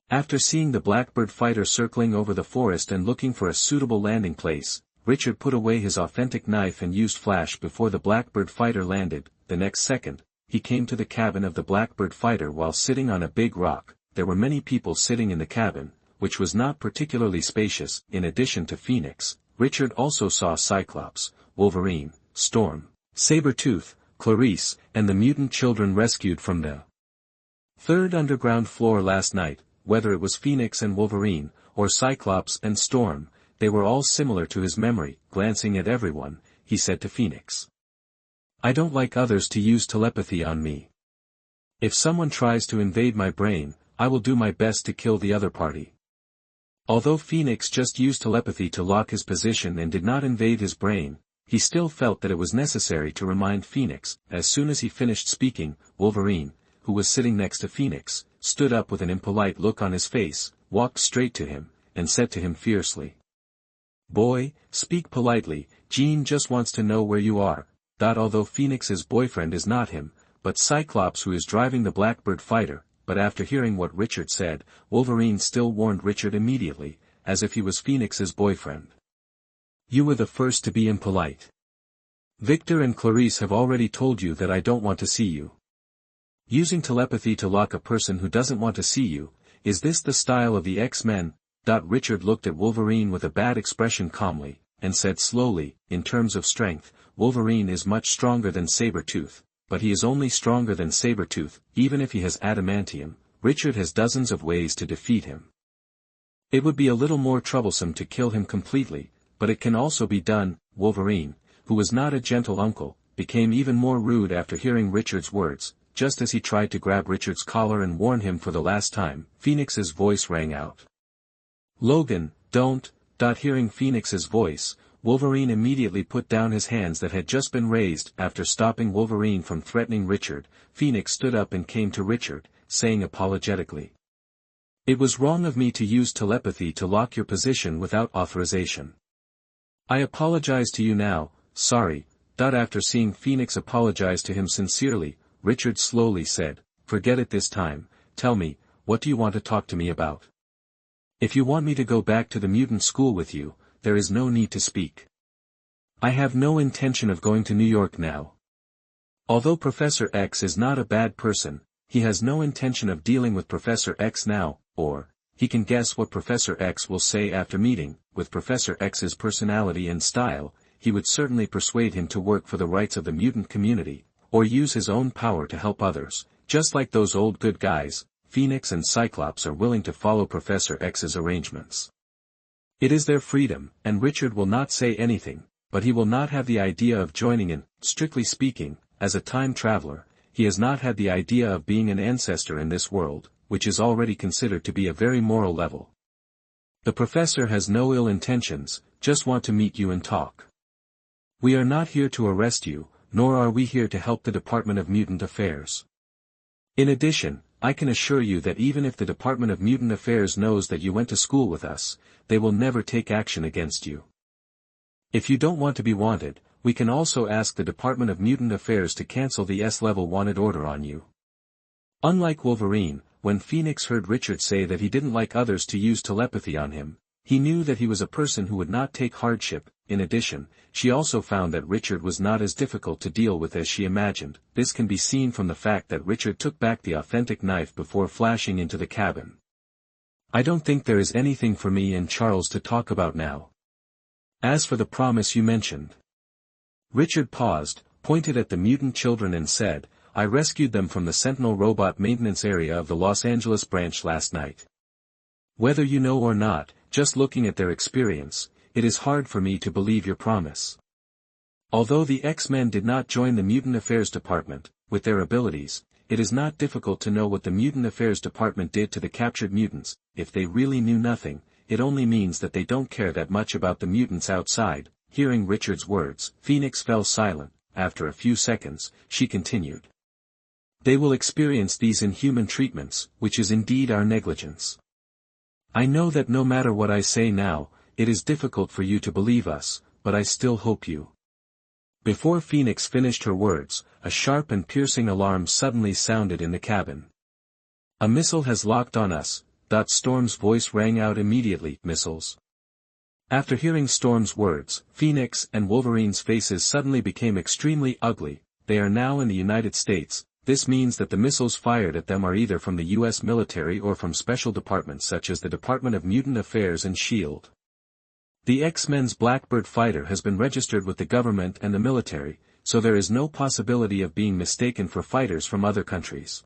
After seeing the Blackbird fighter circling over the forest and looking for a suitable landing place, Richard put away his authentic knife and used flash before the Blackbird fighter landed. The next second, he came to the cabin of the Blackbird fighter while sitting on a big rock. There were many people sitting in the cabin, which was not particularly spacious. In addition to Phoenix, Richard also saw Cyclops, Wolverine, Storm, Sabretooth, Clarice, and the mutant children rescued from the third underground floor last night. Whether it was Phoenix and Wolverine, or Cyclops and Storm, they were all similar to his memory. Glancing at everyone, he said to Phoenix, I don't like others to use telepathy on me. If someone tries to invade my brain, I will do my best to kill the other party. Although Phoenix just used telepathy to lock his position and did not invade his brain, he still felt that it was necessary to remind Phoenix. As soon as he finished speaking, Wolverine, who was sitting next to Phoenix, stood up with an impolite look on his face, walked straight to him, and said to him fiercely, Boy, speak politely, Jean just wants to know where you are. Although Phoenix's boyfriend is not him, but Cyclops who is driving the Blackbird fighter. But after hearing what Richard said, Wolverine still warned Richard immediately, as if he was Phoenix's boyfriend. You were the first to be impolite. Victor and Clarice have already told you that I don't want to see you. Using telepathy to lock a person who doesn't want to see you, is this the style of the X-Men? Richard looked at Wolverine with a bad expression calmly, and said slowly, in terms of strength, Wolverine is much stronger than Sabretooth, but he is only stronger than Sabretooth. Even if he has adamantium, Richard has dozens of ways to defeat him. It would be a little more troublesome to kill him completely, but it can also be done. Wolverine, who was not a gentle uncle, became even more rude after hearing Richard's words. Just as he tried to grab Richard's collar and warn him for the last time, Phoenix's voice rang out. Logan, don't. Hearing Phoenix's voice, Wolverine immediately put down his hands that had just been raised. After stopping Wolverine from threatening Richard, Phoenix stood up and came to Richard, saying apologetically, It was wrong of me to use telepathy to lock your position without authorization. I apologize to you now. Sorry. After seeing Phoenix apologize to him sincerely, Richard slowly said, Forget it this time. Tell me, what do you want to talk to me about? If you want me to go back to the mutant school with you, there is no need to speak. I have no intention of going to New York now. Although Professor X is not a bad person, he has no intention of dealing with Professor X now, or, he can guess what Professor X will say after meeting. With Professor X's personality and style, he would certainly persuade him to work for the rights of the mutant community, or use his own power to help others. Just like those old good guys, Phoenix and Cyclops are willing to follow Professor X's arrangements. It is their freedom, and Richard will not say anything, but he will not have the idea of joining in. Strictly speaking, as a time traveler, he has not had the idea of being an ancestor in this world, which is already considered to be a very moral level. The professor has no ill intentions, just want to meet you and talk. We are not here to arrest you, nor are we here to help the Department of Mutant Affairs. In addition, I can assure you that even if the Department of Mutant Affairs knows that you went to school with us, they will never take action against you. If you don't want to be wanted, we can also ask the Department of Mutant Affairs to cancel the S-level wanted order on you. Unlike Wolverine, when Phoenix heard Richard say that he didn't like others to use telepathy on him, he knew that he was a person who would not take hardship. In addition, she also found that Richard was not as difficult to deal with as she imagined. This can be seen from the fact that Richard took back the authentic knife before flashing into the cabin. I don't think there is anything for me and Charles to talk about now. As for the promise you mentioned. Richard paused, pointed at the mutant children and said, I rescued them from the Sentinel robot maintenance area of the Los Angeles branch last night. Whether you know or not, just looking at their experience, it is hard for me to believe your promise. Although the X-Men did not join the Mutant Affairs Department, with their abilities, it is not difficult to know what the Mutant Affairs Department did to the captured mutants. If they really knew nothing, it only means that they don't care that much about the mutants outside. Hearing Richard's words, Phoenix fell silent. After a few seconds, she continued. They will experience these inhuman treatments, which is indeed our negligence. I know that no matter what I say now, it is difficult for you to believe us, but I still hope you. Before Phoenix finished her words, a sharp and piercing alarm suddenly sounded in the cabin. A missile has locked on us. Storm's voice rang out immediately. Missiles. After hearing Storm's words, Phoenix and Wolverine's faces suddenly became extremely ugly. They are now in the United States. This means that the missiles fired at them are either from the U.S. military or from special departments such as the Department of Mutant Affairs and S.H.I.E.L.D. The X-Men's Blackbird fighter has been registered with the government and the military, so there is no possibility of being mistaken for fighters from other countries.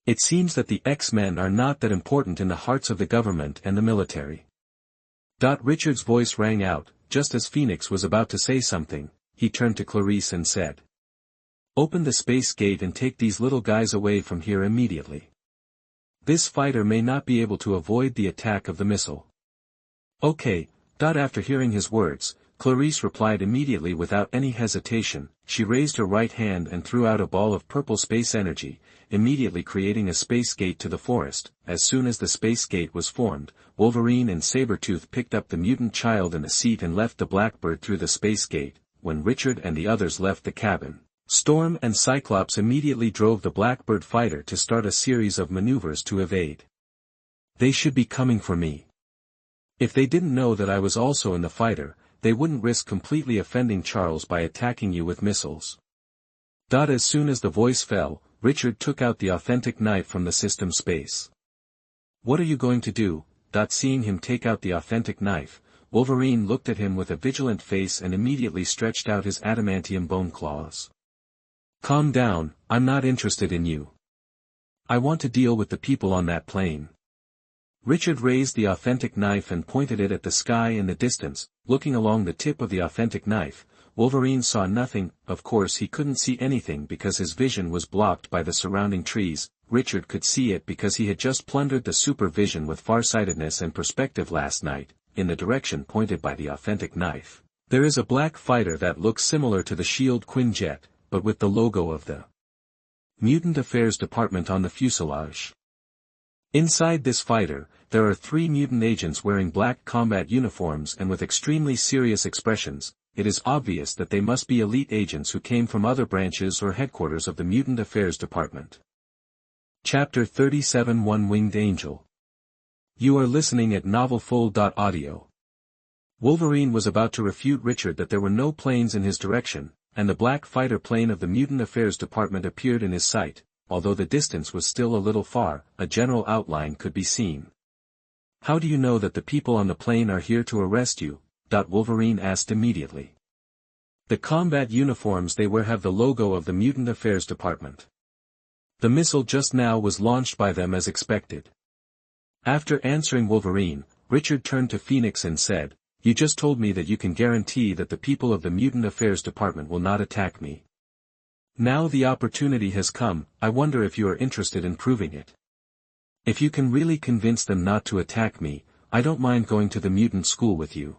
It seems that the X-Men are not that important in the hearts of the government and the military. Richard's voice rang out, just as Phoenix was about to say something. He turned to Clarice and said, Open the space gate and take these little guys away from here immediately. This fighter may not be able to avoid the attack of the missile. Okay. After hearing his words, Clarice replied immediately without any hesitation. She raised her right hand and threw out a ball of purple space energy, immediately creating a space gate to the forest. As soon as the space gate was formed, Wolverine and Sabretooth picked up the mutant child in the seat and left the Blackbird through the space gate. When Richard and the others left the cabin, Storm and Cyclops immediately drove the Blackbird fighter to start a series of maneuvers to evade. They should be coming for me. If they didn't know that I was also in the fighter, they wouldn't risk completely offending Charles by attacking you with missiles. As soon as the voice fell, Richard took out the authentic knife from the system space. What are you going to do? Seeing him take out the authentic knife, Wolverine looked at him with a vigilant face and immediately stretched out his adamantium bone claws. Calm down, I'm not interested in you. I want to deal with the people on that plane. Richard raised the authentic knife and pointed it at the sky in the distance. Looking along the tip of the authentic knife, Wolverine saw nothing. Of course he couldn't see anything because his vision was blocked by the surrounding trees. Richard could see it because he had just plundered the super vision with farsightedness and perspective last night. In the direction pointed by the authentic knife, there is a black fighter that looks similar to the S.H.I.E.L.D. Quinjet, but with the logo of the Mutant Affairs Department on the fuselage. Inside this fighter, there are 3 mutant agents wearing black combat uniforms and with extremely serious expressions. It is obvious that they must be elite agents who came from other branches or headquarters of the Mutant Affairs Department. Chapter 37 One-Winged Angel. You are listening at novelfull.audio. Wolverine was about to refute Richard that there were no planes in his direction, and the black fighter plane of the Mutant Affairs Department appeared in his sight. Although the distance was still a little far, a general outline could be seen. How do you know that the people on the plane are here to arrest you? Wolverine asked immediately. The combat uniforms they wear have the logo of the Mutant Affairs Department. The missile just now was launched by them as expected. After answering Wolverine, Richard turned to Phoenix and said, "You just told me that you can guarantee that the people of the Mutant Affairs Department will not attack me. Now the opportunity has come, I wonder if you are interested in proving it. If you can really convince them not to attack me, I don't mind going to the mutant school with you."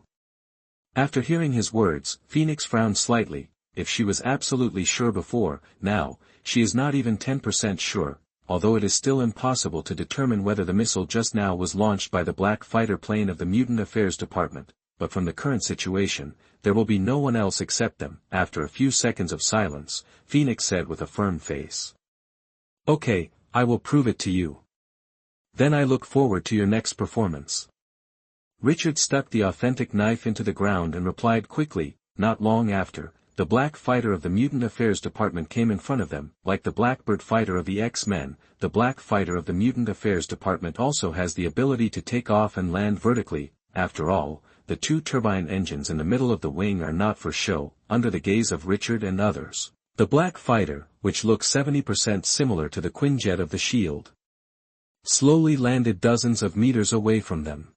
After hearing his words, Phoenix frowned slightly. If she was absolutely sure before, now, she is not even 10% sure, although it is still impossible to determine whether the missile just now was launched by the black fighter plane of the Mutant Affairs Department, but from the current situation, there will be no one else except them. After a few seconds of silence, Phoenix said with a firm face, "Okay, I will prove it to you. Then I look forward to your next performance." Richard stuck the authentic knife into the ground and replied quickly. Not long after, the black fighter of the Mutant Affairs Department came in front of them. Like the Blackbird fighter of the X-Men, the black fighter of the Mutant Affairs Department also has the ability to take off and land vertically. After all, the two turbine engines in the middle of the wing are not for show. Under the gaze of Richard and others, the black fighter, which looks 70% similar to the Quinjet of the Shield, slowly landed dozens of meters away from them.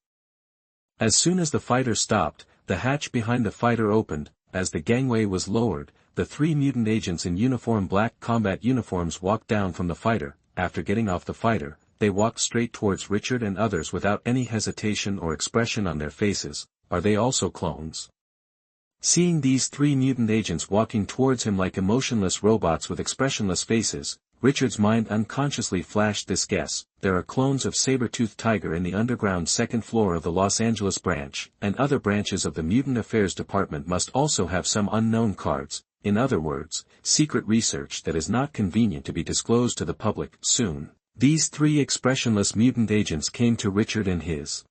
As soon as the fighter stopped, the hatch behind the fighter opened. As the gangway was lowered, the three mutant agents in uniform black combat uniforms walked down from the fighter. After getting off the fighter, they walked straight towards Richard and others without any hesitation or expression on their faces. Are they also clones? Seeing these three mutant agents walking towards him like emotionless robots with expressionless faces, Richard's mind unconsciously flashed this guess: there are clones of Saber-Tooth Tiger in the underground second floor of the Los Angeles branch, and other branches of the Mutant Affairs Department must also have some unknown cards, in other words, secret research that is not convenient to be disclosed to the public. Soon, these three expressionless mutant agents came to Richard and his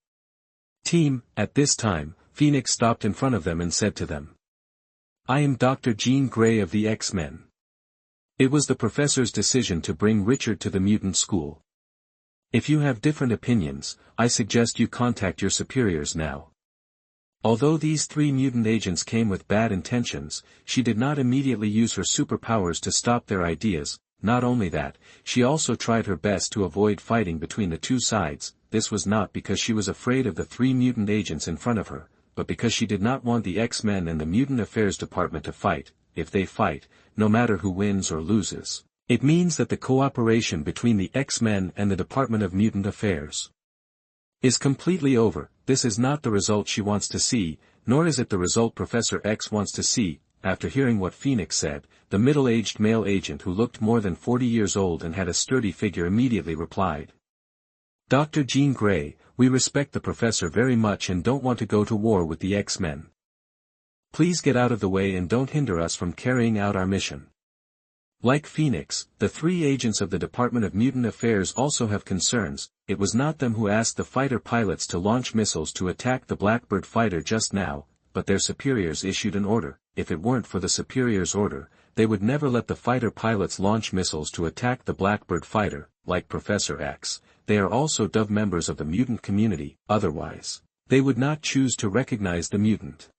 team. At this time, Phoenix stopped in front of them and said to them, "I am Dr. Jean Grey of the X-Men." It was the professor's decision to bring Richard to the mutant school. "If you have different opinions, I suggest you contact your superiors now." Although these three mutant agents came with bad intentions, she did not immediately use her superpowers to stop their ideas. Not only that, she also tried her best to avoid fighting between the two sides. This was not because she was afraid of the three mutant agents in front of her, but because she did not want the X-Men and the Mutant Affairs Department to fight. If they fight, no matter who wins or loses, it means that the cooperation between the X-Men and the Department of Mutant Affairs is completely over. This is not the result she wants to see, nor is it the result Professor X wants to see. After hearing what Phoenix said, the middle-aged male agent who looked more than 40 years old and had a sturdy figure immediately replied, "Dr. Jean Grey, we respect the professor very much and don't want to go to war with the X-Men. Please get out of the way and don't hinder us from carrying out our mission." Like Phoenix, the three agents of the Department of Mutant Affairs also have concerns. It was not them who asked the fighter pilots to launch missiles to attack the Blackbird fighter just now, but their superiors issued an order. If it weren't for the superiors' order, they would never let the fighter pilots launch missiles to attack the Blackbird fighter. Like Professor X, they are also dove members of the mutant community. Otherwise, they would not choose to recognize the Mutant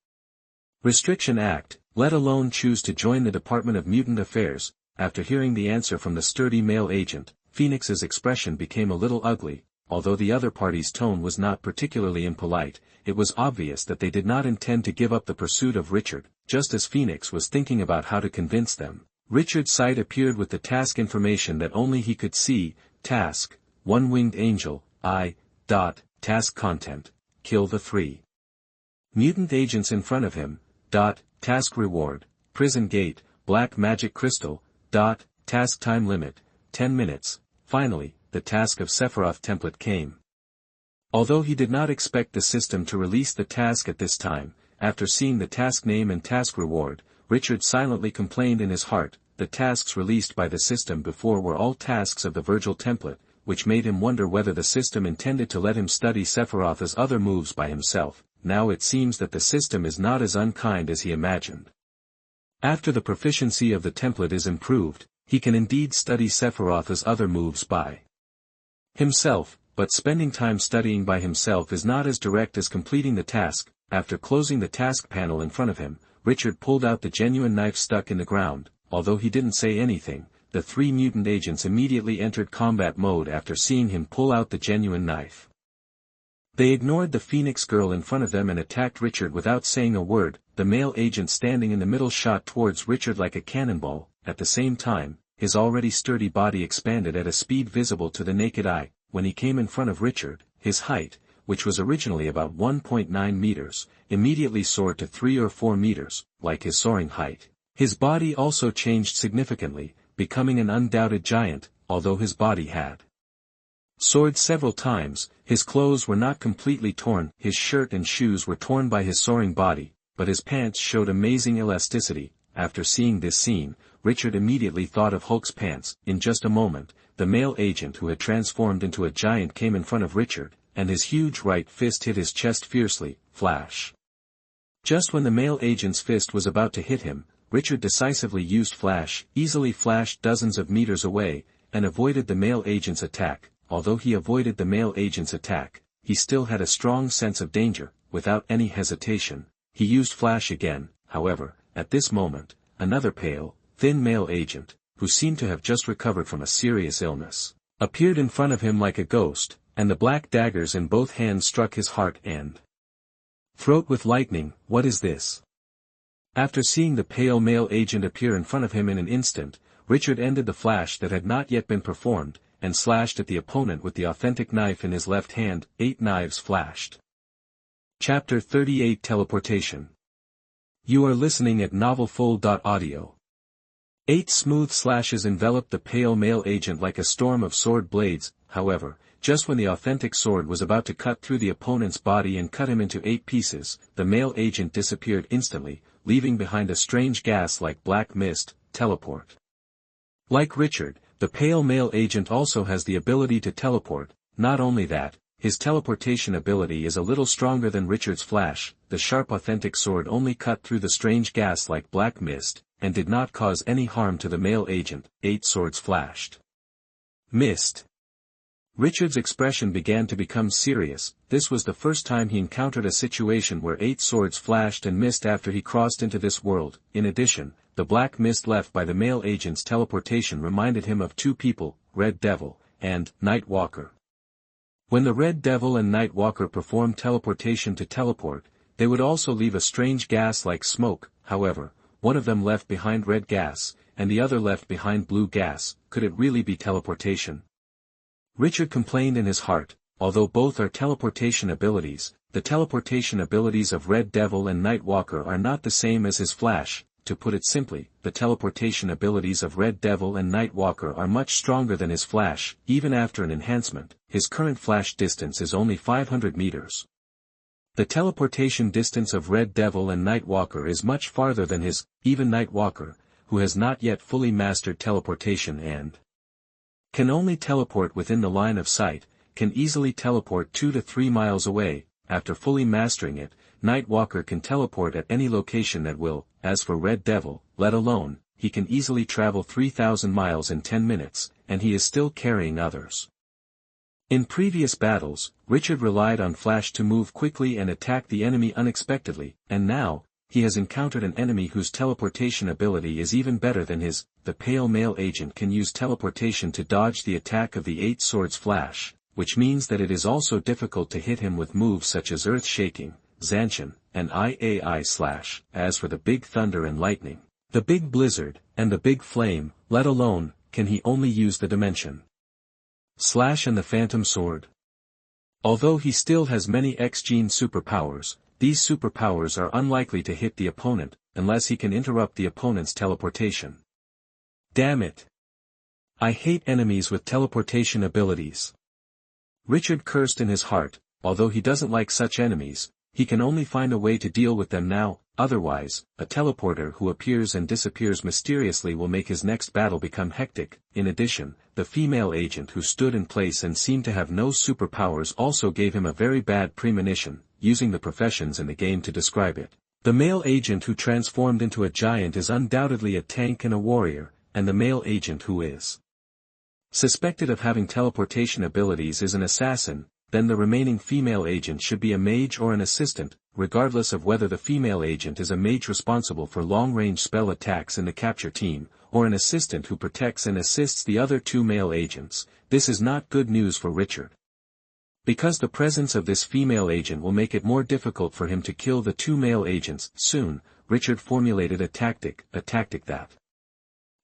Restriction Act, let alone choose to join the Department of Mutant Affairs. After hearing the answer from the sturdy male agent, Phoenix's expression became a little ugly. Although the other party's tone was not particularly impolite, it was obvious that they did not intend to give up the pursuit of Richard. Just as Phoenix was thinking about how to convince them, Richard's sight appeared with the task information that only he could see. Task: One-Winged Angel, Task content: kill the three mutant agents in front of him. Task reward: Prison Gate, Black Magic Crystal. Task time limit: 10 minutes. Finally, the task of Sephiroth template came. Although he did not expect the system to release the task at this time, after seeing the task name and task reward, Richard silently complained in his heart. The tasks released by the system before were all tasks of the Virgil template, which made him wonder whether the system intended to let him study Sephiroth's other moves by himself. Now it seems that the system is not as unkind as he imagined. After the proficiency of the template is improved, he can indeed study Sephiroth's other moves by himself, but spending time studying by himself is not as direct as completing the task. After closing the task panel in front of him, Richard pulled out the genuine knife stuck in the ground. Although he didn't say anything, the three mutant agents immediately entered combat mode after seeing him pull out the genuine knife. They ignored the Phoenix girl in front of them and attacked Richard without saying a word. The male agent standing in the middle shot towards Richard like a cannonball. At the same time, his already sturdy body expanded at a speed visible to the naked eye. When he came in front of Richard, his height, which was originally about 1.9 meters, immediately soared to 3 or 4 meters, like his soaring height. His body also changed significantly, becoming an undoubted giant, although his body had soared several times. His clothes were not completely torn, his shirt and shoes were torn by his soaring body, but his pants showed amazing elasticity. After seeing this scene, Richard immediately thought of Hulk's pants. In just a moment, the male agent who had transformed into a giant came in front of Richard, and his huge right fist hit his chest fiercely. Flash. Just when the male agent's fist was about to hit him, Richard decisively used Flash, easily flashed dozens of meters away, and avoided the male agent's attack. Although he avoided the male agent's attack, he still had a strong sense of danger. Without any hesitation, he used Flash again. However, at this moment, another pale, thin male agent, who seemed to have just recovered from a serious illness, appeared in front of him like a ghost, and the black daggers in both hands struck his heart and throat with lightning. What is this? After seeing the pale male agent appear in front of him in an instant, Richard ended the flash that had not yet been performed, and slashed at the opponent with the authentic knife in his left hand. 8 knives flashed. Chapter 38 Teleportation. You are listening at novelfull.audio. 8 smooth slashes enveloped the pale male agent like a storm of sword blades. However, just when the authentic sword was about to cut through the opponent's body and cut him into 8 pieces, the male agent disappeared instantly, leaving behind a strange gas like black mist. Teleport. Like Richard, the pale male agent also has the ability to teleport. Not only that, his teleportation ability is a little stronger than Richard's flash. The sharp authentic sword only cut through the strange gas like black mist, and did not cause any harm to the male agent. 8 swords flashed. Missed. Richard's expression began to become serious. This was the first time he encountered a situation where 8 swords flashed and missed after he crossed into this world. In addition, the black mist left by the male agent's teleportation reminded him of 2 people, Red Devil and Night Walker. When the Red Devil and Night Walker performed teleportation to teleport, they would also leave a strange gas like smoke. However, one of them left behind red gas, and the other left behind blue gas. Could it really be teleportation? Richard complained in his heart. Although both are teleportation abilities, the teleportation abilities of Red Devil and Night Walker are not the same as his flash. To put it simply, the teleportation abilities of Red Devil and Night Walker are much stronger than his flash. Even after an enhancement, his current flash distance is only 500 meters. The teleportation distance of Red Devil and Night Walker is much farther than his. Even Night Walker, who has not yet fully mastered teleportation and can only teleport within the line of sight, can easily teleport 2 to 3 miles away. After fully mastering it, Night Walker can teleport at any location at will. As for Red Devil, let alone, he can easily travel 3,000 miles in 10 minutes, and he is still carrying others. In previous battles, Richard relied on Flash to move quickly and attack the enemy unexpectedly, and now, he has encountered an enemy whose teleportation ability is even better than his. The pale male agent can use teleportation to dodge the attack of the 8 swords Flash, which means that it is also difficult to hit him with moves such as Earth Shaking, Zancian, and IAI Slash. As for the Big Thunder and Lightning, the Big Blizzard, and the Big Flame, let alone, can he only use the Dimension Slash and the Phantom Sword. Although he still has many X-Gene superpowers, these superpowers are unlikely to hit the opponent, unless he can interrupt the opponent's teleportation. Damn it! I hate enemies with teleportation abilities. Richard cursed in his heart. Although he doesn't like such enemies, he can only find a way to deal with them now. Otherwise, a teleporter who appears and disappears mysteriously will make his next battle become hectic. In addition, the female agent who stood in place and seemed to have no superpowers also gave him a very bad premonition, using the professions in the game to describe it. The male agent who transformed into a giant is undoubtedly a tank and a warrior, and the male agent who is suspected of having teleportation abilities is an assassin. Then the remaining female agent should be a mage or an assistant, regardless of whether the female agent is a mage responsible for long-range spell attacks in the capture team, or an assistant who protects and assists the other 2 male agents. This is not good news for Richard. Because the presence of this female agent will make it more difficult for him to kill the two male agents, soon, Richard formulated a tactic that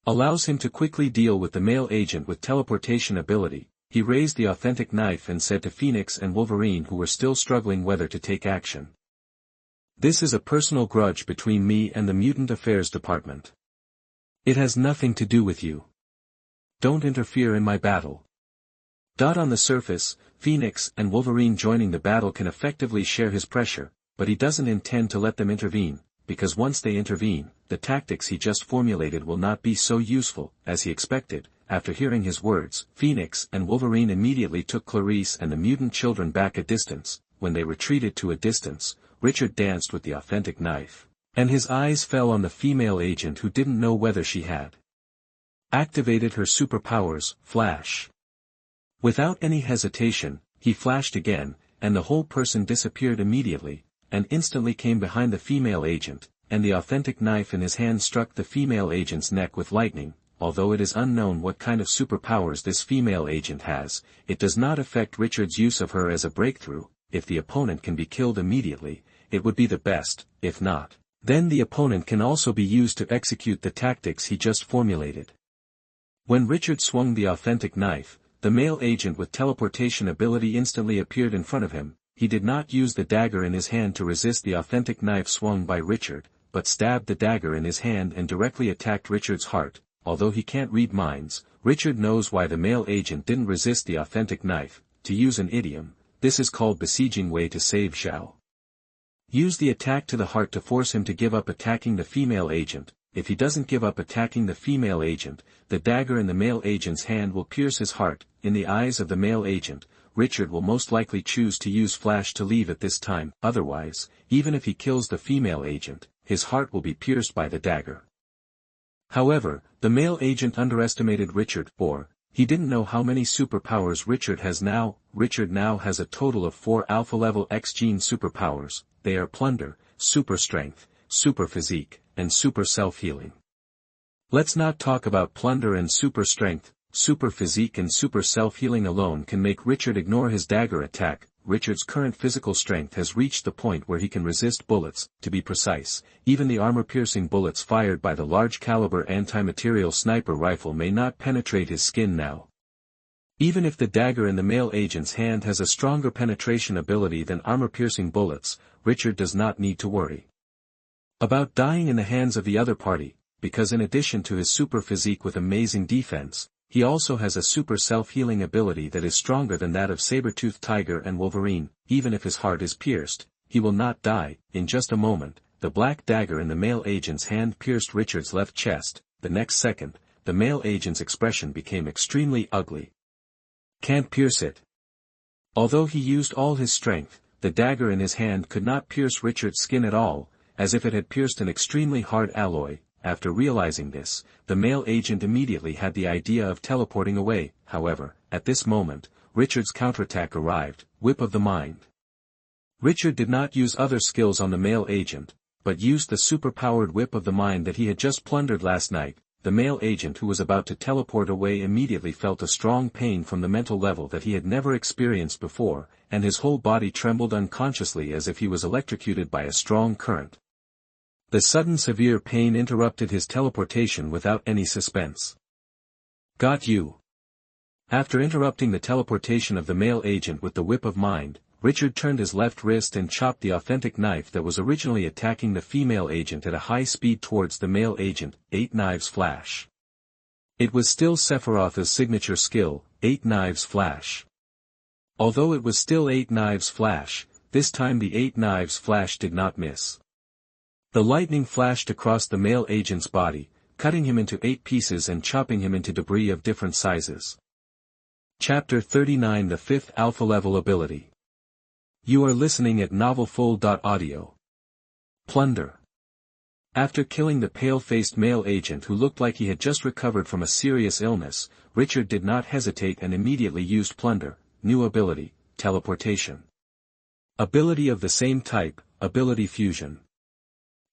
allows him to quickly deal with the male agent with teleportation ability. He raised the authentic knife and said to Phoenix and Wolverine, who were still struggling whether to take action. "This is a personal grudge between me and the Mutant Affairs Department. It has nothing to do with you. Don't interfere in my battle." On the surface, Phoenix and Wolverine joining the battle can effectively share his pressure, but he doesn't intend to let them intervene, because once they intervene, the tactics he just formulated will not be so useful, as he expected. After hearing his words, Phoenix and Wolverine immediately took Clarice and the mutant children back a distance. When they retreated to a distance, Richard danced with the authentic knife, and his eyes fell on the female agent, who didn't know whether she had activated her superpowers, Flash. Without any hesitation, he flashed again, and the whole person disappeared immediately, and instantly came behind the female agent, and the authentic knife in his hand struck the female agent's neck with lightning. Although it is unknown what kind of superpowers this female agent has, it does not affect Richard's use of her as a breakthrough. If the opponent can be killed immediately, it would be the best. If not, then the opponent can also be used to execute the tactics he just formulated. When Richard swung the authentic knife, the male agent with teleportation ability instantly appeared in front of him. He did not use the dagger in his hand to resist the authentic knife swung by Richard, but stabbed the dagger in his hand and directly attacked Richard's heart. Although he can't read minds, Richard knows why the male agent didn't resist the authentic knife. To use an idiom, this is called besieging way to save shall. Use the attack to the heart to force him to give up attacking the female agent. If he doesn't give up attacking the female agent, the dagger in the male agent's hand will pierce his heart. In the eyes of the male agent, Richard will most likely choose to use Flash to leave at this time. Otherwise, even if he kills the female agent, his heart will be pierced by the dagger. However, the male agent underestimated Richard, or, he didn't know how many superpowers Richard has now. Richard now has a total of 4 alpha-level X-gene superpowers. They are Plunder, Super Strength, Super Physique, and Super Self-Healing. Let's not talk about Plunder and Super Strength. Super Physique and Super Self-Healing alone can make Richard ignore his dagger attack. Richard's current physical strength has reached the point where he can resist bullets. To be precise, even the armor-piercing bullets fired by the large-caliber anti-material sniper rifle may not penetrate his skin now. Even if the dagger in the male agent's hand has a stronger penetration ability than armor-piercing bullets, Richard does not need to worry about dying in the hands of the other party, because in addition to his super physique with amazing defense, he also has a super self-healing ability that is stronger than that of Saber-Toothed Tiger and Wolverine. Even if his heart is pierced, he will not die. In just a moment, the black dagger in the male agent's hand pierced Richard's left chest. The next second, the male agent's expression became extremely ugly. "Can't pierce it." Although he used all his strength, the dagger in his hand could not pierce Richard's skin at all, as if it had pierced an extremely hard alloy. After realizing this, the male agent immediately had the idea of teleporting away. However, at this moment, Richard's counterattack arrived, Whip of the Mind. Richard did not use other skills on the male agent, but used the super-powered Whip of the Mind that he had just plundered last night. The male agent who was about to teleport away immediately felt a strong pain from the mental level that he had never experienced before, and his whole body trembled unconsciously as if he was electrocuted by a strong current. The sudden severe pain interrupted his teleportation without any suspense. "Got you." After interrupting the teleportation of the male agent with the Whip of Mind, Richard turned his left wrist and chopped the authentic knife that was originally attacking the female agent at a high speed towards the male agent, 8 Knives Flash. It was still Sephiroth's signature skill, 8 Knives Flash. Although it was still 8 Knives Flash, this time the 8 Knives Flash did not miss. The lightning flashed across the male agent's body, cutting him into 8 pieces and chopping him into debris of different sizes. Chapter 39 The 5th Alpha Level Ability. You are listening at novelfull.audio. Plunder. After killing the pale-faced male agent who looked like he had just recovered from a serious illness, Richard did not hesitate and immediately used Plunder. New ability, Teleportation. Ability of the same type, Ability Fusion.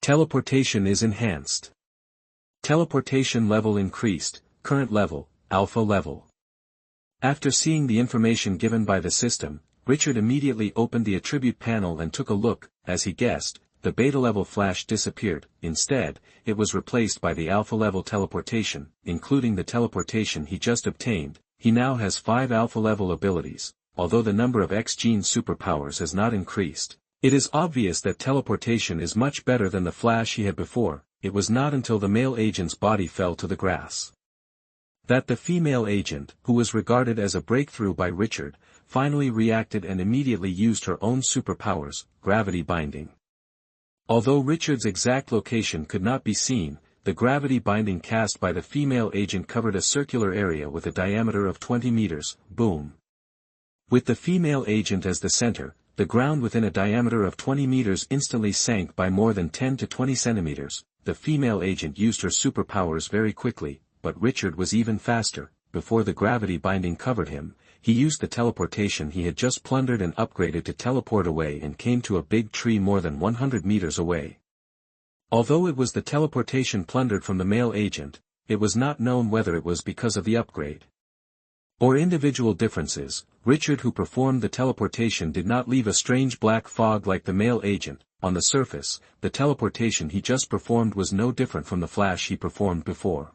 Teleportation is enhanced. Teleportation level increased, current level, Alpha level. After seeing the information given by the system, Richard immediately opened the attribute panel and took a look. As he guessed, the beta-level flash disappeared. Instead, it was replaced by the alpha-level teleportation, including the teleportation he just obtained. He now has 5 alpha-level abilities, although the number of X-gene superpowers has not increased. It is obvious that teleportation is much better than the flash he had before. It was not until the male agent's body fell to the grass that the female agent, who was regarded as a breakthrough by Richard, finally reacted and immediately used her own superpowers, gravity binding. Although Richard's exact location could not be seen, the gravity binding cast by the female agent covered a circular area with a diameter of 20 meters. Boom. With the female agent as the center, the ground within a diameter of 20 meters instantly sank by more than 10 to 20 centimeters. The female agent used her superpowers very quickly, but Richard was even faster. Before the gravity binding covered him, he used the teleportation he had just plundered and upgraded to teleport away and came to a big tree more than 100 meters away. Although it was the teleportation plundered from the male agent, it was not known whether it was because of the upgrade or individual differences. Richard, who performed the teleportation, did not leave a strange black fog like the male agent. On the surface, the teleportation he just performed was no different from the flash he performed before.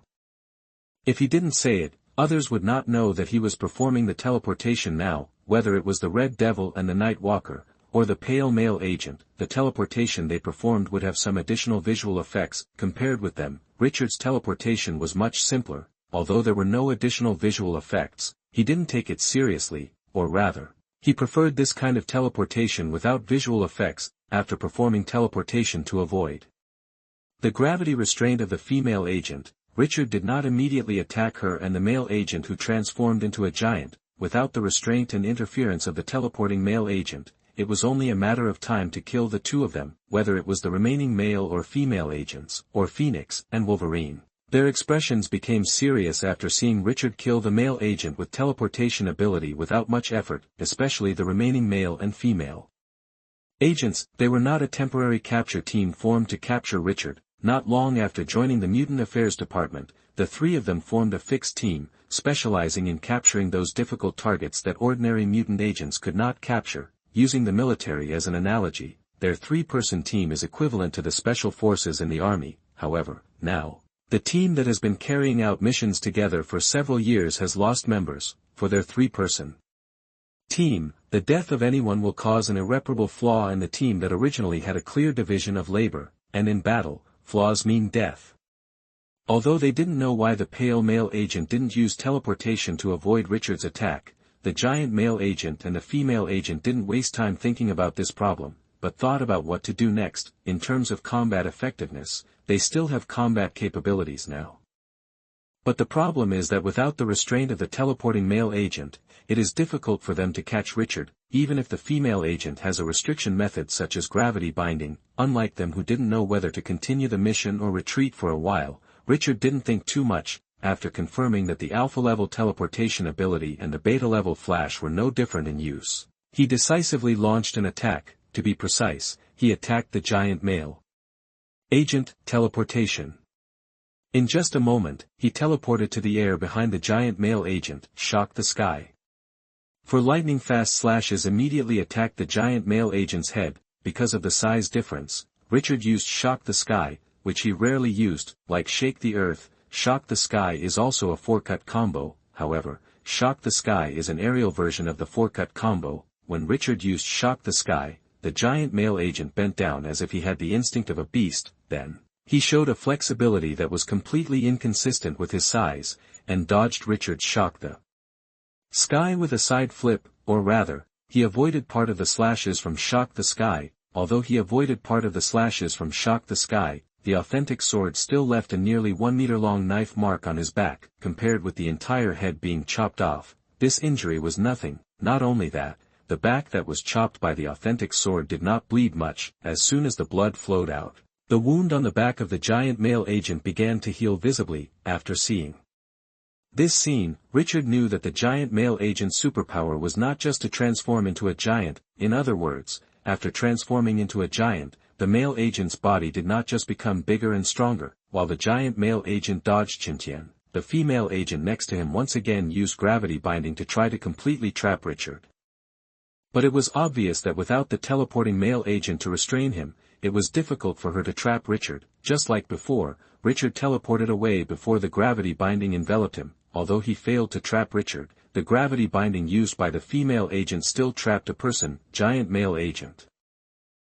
If he didn't say it, others would not know that he was performing the teleportation now. Whether it was the Red Devil and the Night Walker, or the pale male agent, the teleportation they performed would have some additional visual effects. Compared with them, Richard's teleportation was much simpler. Although there were no additional visual effects, he didn't take it seriously, or rather, he preferred this kind of teleportation without visual effects, after performing teleportation to avoid the gravity restraint of the female agent. Richard did not immediately attack her and the male agent, who transformed into a giant. Without the restraint and interference of the teleporting male agent, it was only a matter of time to kill the two of them, whether it was the remaining male or female agents, or Phoenix and Wolverine. Their expressions became serious after seeing Richard kill the male agent with teleportation ability without much effort, especially the remaining male and female agents. They were not a temporary capture team formed to capture Richard. Not long after joining the Mutant Affairs Department, the three of them formed a fixed team, specializing in capturing those difficult targets that ordinary mutant agents could not capture. Using the military as an analogy, their 3-person team is equivalent to the special forces in the army. However, now, the team that has been carrying out missions together for several years has lost members. For their 3-person team, the death of anyone will cause an irreparable flaw in the team that originally had a clear division of labor, and in battle, flaws mean death. Although they didn't know why the pale male agent didn't use teleportation to avoid Richard's attack, the giant male agent and the female agent didn't waste time thinking about this problem, but thought about what to do next. In terms of combat effectiveness, they still have combat capabilities now. But the problem is that without the restraint of the teleporting male agent, it is difficult for them to catch Richard. Even if the female agent has a restriction method such as gravity binding, unlike them who didn't know whether to continue the mission or retreat for a while, Richard didn't think too much. After confirming that the alpha-level teleportation ability and the beta-level flash were no different in use, he decisively launched an attack. To be precise, he attacked the giant male agent. Teleportation. In just a moment, he teleported to the air behind the giant male agent, shocked the sky. For lightning-fast slashes immediately attacked the giant male agent's head. Because of the size difference, Richard used Shock the Sky, which he rarely used. Like Shake the Earth, Shock the Sky is also a 4-cut combo. However, Shock the Sky is an aerial version of the 4-cut combo. When Richard used Shock the Sky, the giant male agent bent down as if he had the instinct of a beast. Then, he showed a flexibility that was completely inconsistent with his size, and dodged Richard's Shock the Sky with a side flip, or rather, he avoided part of the slashes from Shock the Sky. Although he avoided part of the slashes from Shock the Sky, the authentic sword still left a nearly 1-meter-long knife mark on his back. Compared with the entire head being chopped off, this injury was nothing. Not only that, the back that was chopped by the authentic sword did not bleed much. As soon as the blood flowed out, the wound on the back of the giant male agent began to heal visibly. After seeing this scene, Richard knew that the giant male agent's superpower was not just to transform into a giant. In other words, after transforming into a giant, the male agent's body did not just become bigger and stronger. While the giant male agent dodged Chintian, the female agent next to him once again used gravity binding to try to completely trap Richard. But it was obvious that without the teleporting male agent to restrain him, it was difficult for her to trap Richard. Just like before, Richard teleported away before the gravity binding enveloped him. Although he failed to trap Richard, the gravity binding used by the female agent still trapped a person, giant male agent.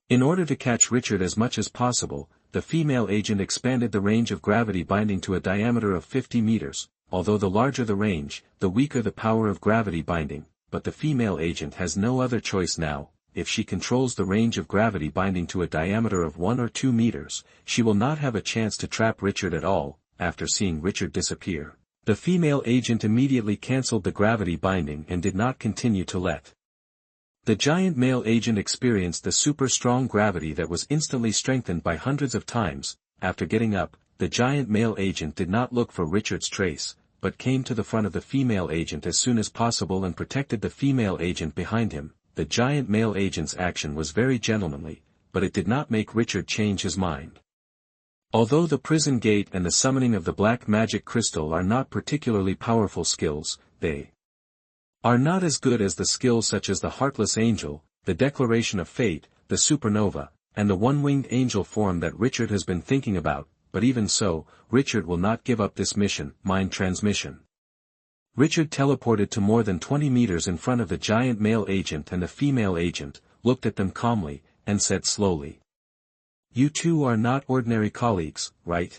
In order to catch Richard as much as possible, the female agent expanded the range of gravity binding to a diameter of 50 meters. Although the larger the range, the weaker the power of gravity binding, but the female agent has no other choice now. If she controls the range of gravity binding to a diameter of 1 or 2 meters, she will not have a chance to trap Richard at all. After seeing Richard disappear, the female agent immediately cancelled the gravity binding and did not continue to let the giant male agent experience the super strong gravity that was instantly strengthened by hundreds of times. After getting up, the giant male agent did not look for Richard's trace, but came to the front of the female agent as soon as possible and protected the female agent behind him. The giant male agent's action was very gentlemanly, but it did not make Richard change his mind. Although the prison gate and the summoning of the black magic crystal are not particularly powerful skills, they are not as good as the skills such as the Heartless Angel, the Declaration of Fate, the Supernova, and the one-winged angel form that Richard has been thinking about. But even so, Richard will not give up this mission, mind transmission. Richard teleported to more than 20 meters in front of the giant male agent and the female agent, looked at them calmly, and said slowly, "You two are not ordinary colleagues, right?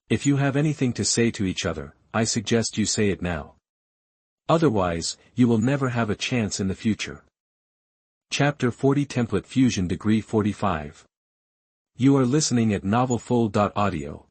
If you have anything to say to each other, I suggest you say it now. Otherwise, you will never have a chance in the future." Chapter 40 Template Fusion Degree 45. You are listening at novelfull.audio.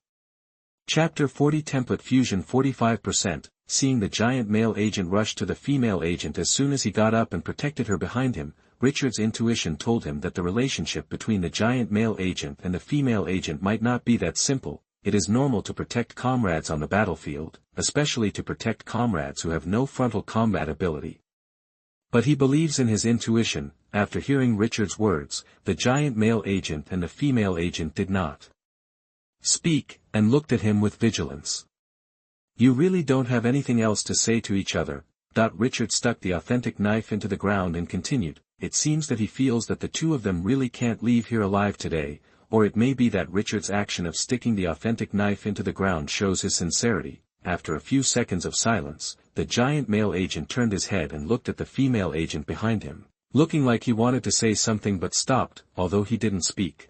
Chapter 40 Template Fusion 45%. Seeing the giant male agent rush to the female agent as soon as he got up and protected her behind him, Richard's intuition told him that the relationship between the giant male agent and the female agent might not be that simple. It is normal to protect comrades on the battlefield, especially to protect comrades who have no frontal combat ability. But he believes in his intuition. After hearing Richard's words, the giant male agent and the female agent did not speak, and looked at him with vigilance. "You really don't have anything else to say to each other." Richard stuck the authentic knife into the ground and continued, "It seems that he feels that the two of them really can't leave here alive today, or it may be that Richard's action of sticking the authentic knife into the ground shows his sincerity." After a few seconds of silence, the giant male agent turned his head and looked at the female agent behind him, looking like he wanted to say something but stopped, although he didn't speak.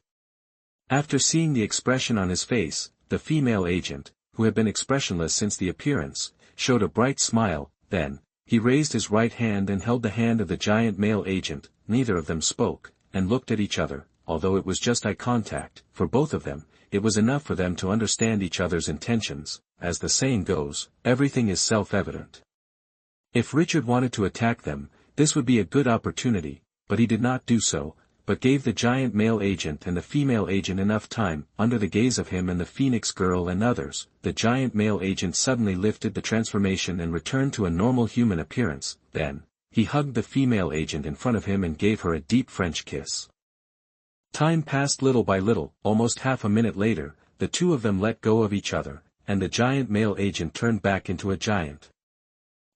After seeing the expression on his face, the female agent, who had been expressionless since the appearance, showed a bright smile. Then, he raised his right hand and held the hand of the giant male agent. Neither of them spoke, and looked at each other. Although it was just eye contact, for both of them, it was enough for them to understand each other's intentions. As the saying goes, everything is self-evident. If Richard wanted to attack them, this would be a good opportunity, but he did not do so, but gave the giant male agent and the female agent enough time. Under the gaze of him and the Phoenix Girl and others, the giant male agent suddenly lifted the transformation and returned to a normal human appearance. Then, he hugged the female agent in front of him and gave her a deep French kiss. Time passed little by little. Almost half a minute later, the two of them let go of each other, and the giant male agent turned back into a giant.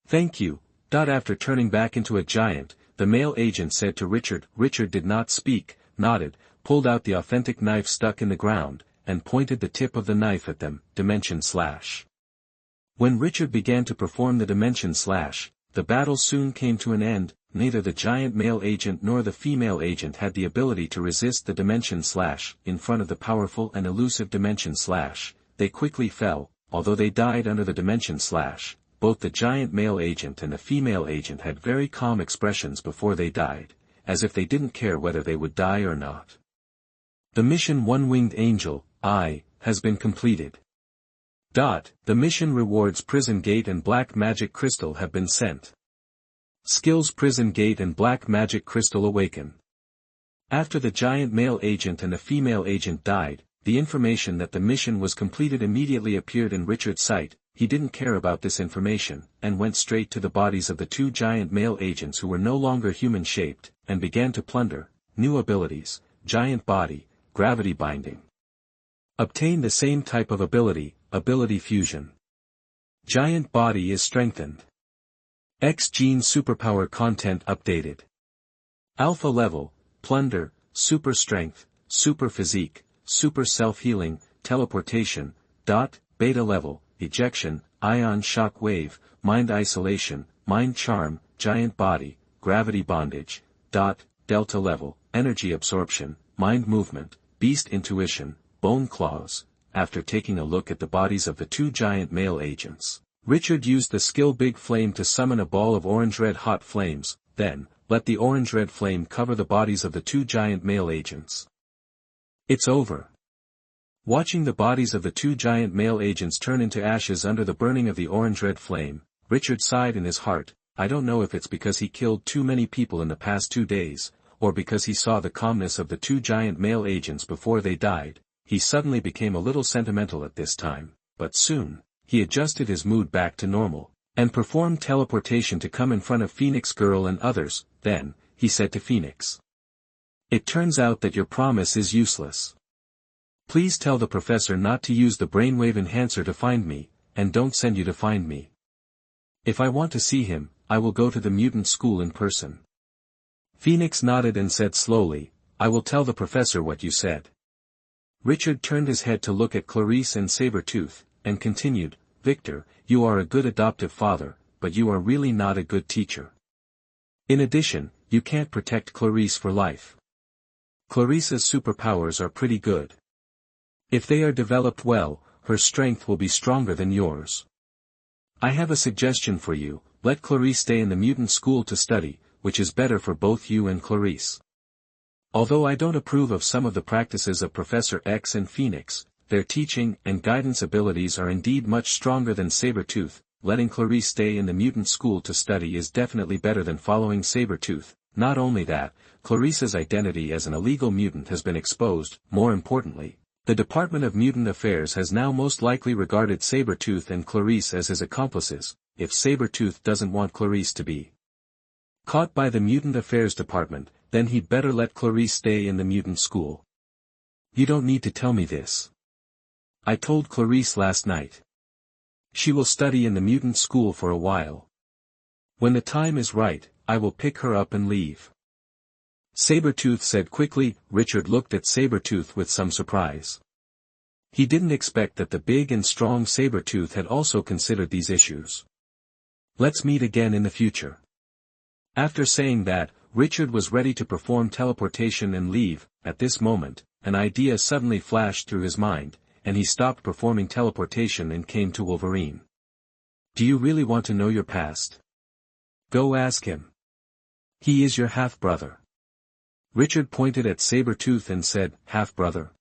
"Thank you." After turning back into a giant, the male agent said to Richard. Richard did not speak, nodded, pulled out the authentic knife stuck in the ground, and pointed the tip of the knife at them. Dimension slash. When Richard began to perform the dimension slash, the battle soon came to an end. Neither the giant male agent nor the female agent had the ability to resist the dimension slash. In front of the powerful and elusive dimension slash, they quickly fell. Although they died under the dimension slash, both the giant male agent and the female agent had very calm expressions before they died, as if they didn't care whether they would die or not. The mission One-Winged Angel, has been completed. The mission rewards Prison Gate and Black Magic Crystal have been sent. Skills Prison Gate and Black Magic Crystal awaken. After the giant male agent and the female agent died, the information that the mission was completed immediately appeared in Richard's sight. He didn't care about this information, and went straight to the bodies of the two giant male agents who were no longer human-shaped, and began to plunder. New abilities, giant body, gravity binding. Obtain the same type of ability, ability fusion. Giant body is strengthened. X gene superpower content updated. Alpha level, Plunder, super strength, super physique, super self-healing, teleportation. Beta level, ejection, ion shock wave, mind isolation, mind charm, giant body, gravity bondage. Delta level, energy absorption, mind movement, beast intuition, bone claws. After taking a look at the bodies of the two giant male agents, Richard used the skill Big Flame to summon a ball of orange-red hot flames, then, let the orange-red flame cover the bodies of the two giant male agents. It's over. Watching the bodies of the two giant male agents turn into ashes under the burning of the orange-red flame, Richard sighed in his heart. I don't know if it's because he killed too many people in the past 2 days, or because he saw the calmness of the two giant male agents before they died. He suddenly became a little sentimental at this time, but soon, he adjusted his mood back to normal, and performed teleportation to come in front of Phoenix Girl and others. Then, he said to Phoenix, "It turns out that your promise is useless. Please tell the professor not to use the brainwave enhancer to find me, and don't send you to find me. If I want to see him, I will go to the mutant school in person." Phoenix nodded and said slowly, "I will tell the professor what you said." Richard turned his head to look at Clarice and Sabretooth, and continued, "Victor, you are a good adoptive father, but you are really not a good teacher. In addition, you can't protect Clarice for life. Clarice's superpowers are pretty good. If they are developed well, her strength will be stronger than yours. I have a suggestion for you, let Clarice stay in the mutant school to study, which is better for both you and Clarice. Although I don't approve of some of the practices of Professor X and Phoenix, their teaching and guidance abilities are indeed much stronger than Sabretooth. Letting Clarice stay in the mutant school to study is definitely better than following Sabretooth. Not only that, Clarice's identity as an illegal mutant has been exposed. More importantly, the Department of Mutant Affairs has now most likely regarded Sabretooth and Clarice as his accomplices. If Sabretooth doesn't want Clarice to be caught by the Mutant Affairs Department, then he'd better let Clarice stay in the mutant school. You don't need to tell me this. I told Clarice last night. She will study in the mutant school for a while. When the time is right, I will pick her up and leave." Sabretooth said quickly. Richard looked at Sabretooth with some surprise. He didn't expect that the big and strong Sabretooth had also considered these issues. "Let's meet again in the future." After saying that, Richard was ready to perform teleportation and leave. At this moment, an idea suddenly flashed through his mind, and he stopped performing teleportation and came to Wolverine. "Do you really want to know your past? Go ask him. He is your half-brother." Richard pointed at Sabretooth and said, "Half-brother?"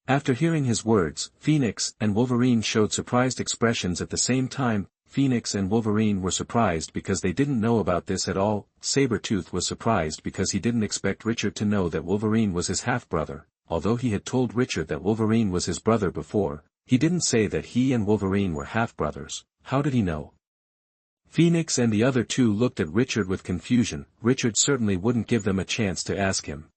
After hearing his words, Phoenix and Wolverine showed surprised expressions at the same time. Phoenix and Wolverine were surprised because they didn't know about this at all. Sabretooth was surprised because he didn't expect Richard to know that Wolverine was his half-brother. Although he had told Richard that Wolverine was his brother before, he didn't say that he and Wolverine were half-brothers. How did he know? Phoenix and the other two looked at Richard with confusion. Richard certainly wouldn't give them a chance to ask him.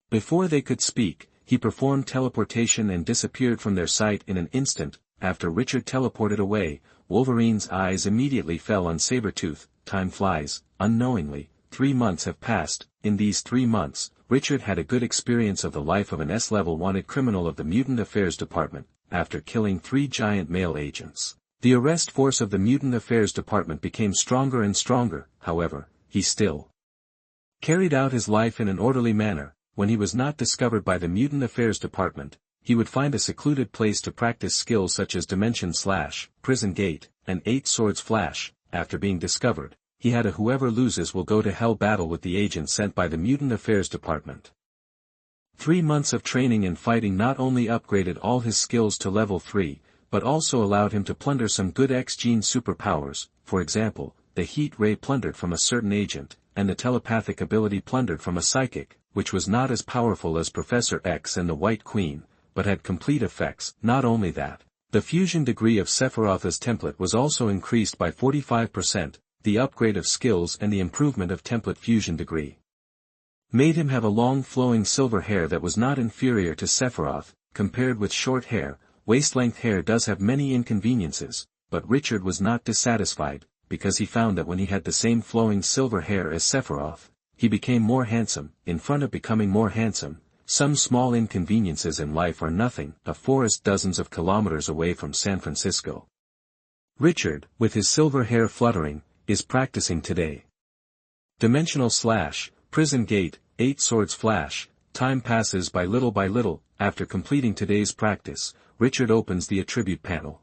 Before they could speak, he performed teleportation and disappeared from their sight in an instant. After Richard teleported away, Wolverine's eyes immediately fell on Sabretooth. Time flies, unknowingly. 3 months have passed. In these 3 months, Richard had a good experience of the life of an S-level wanted criminal of the Mutant Affairs Department. After killing 3 giant male agents, the arrest force of the Mutant Affairs Department became stronger and stronger. However, he still carried out his life in an orderly manner. When he was not discovered by the Mutant Affairs Department, he would find a secluded place to practice skills such as Dimension Slash, Prison Gate, and 8 Swords Flash. After being discovered, he had a whoever loses will go to hell battle with the agents sent by the Mutant Affairs Department. 3 months of training and fighting not only upgraded all his skills to level 3, but also allowed him to plunder some good X-Gene superpowers. For example, the heat ray plundered from a certain agent, and the telepathic ability plundered from a psychic, which was not as powerful as Professor X and the White Queen, but had complete effects. Not only that, the fusion degree of Sephiroth's template was also increased by 45%, the upgrade of skills and the improvement of template fusion degree made him have a long flowing silver hair that was not inferior to Sephiroth. Compared with short hair, waist-length hair does have many inconveniences, but Richard was not dissatisfied, because he found that when he had the same flowing silver hair as Sephiroth, he became more handsome. In front of becoming more handsome, some small inconveniences in life are nothing. A forest dozens of kilometers away from San Francisco. Richard, with his silver hair fluttering, is practicing today. Dimensional slash, prison gate, 8 swords flash. Time passes by little. After completing today's practice, Richard opens the attribute panel.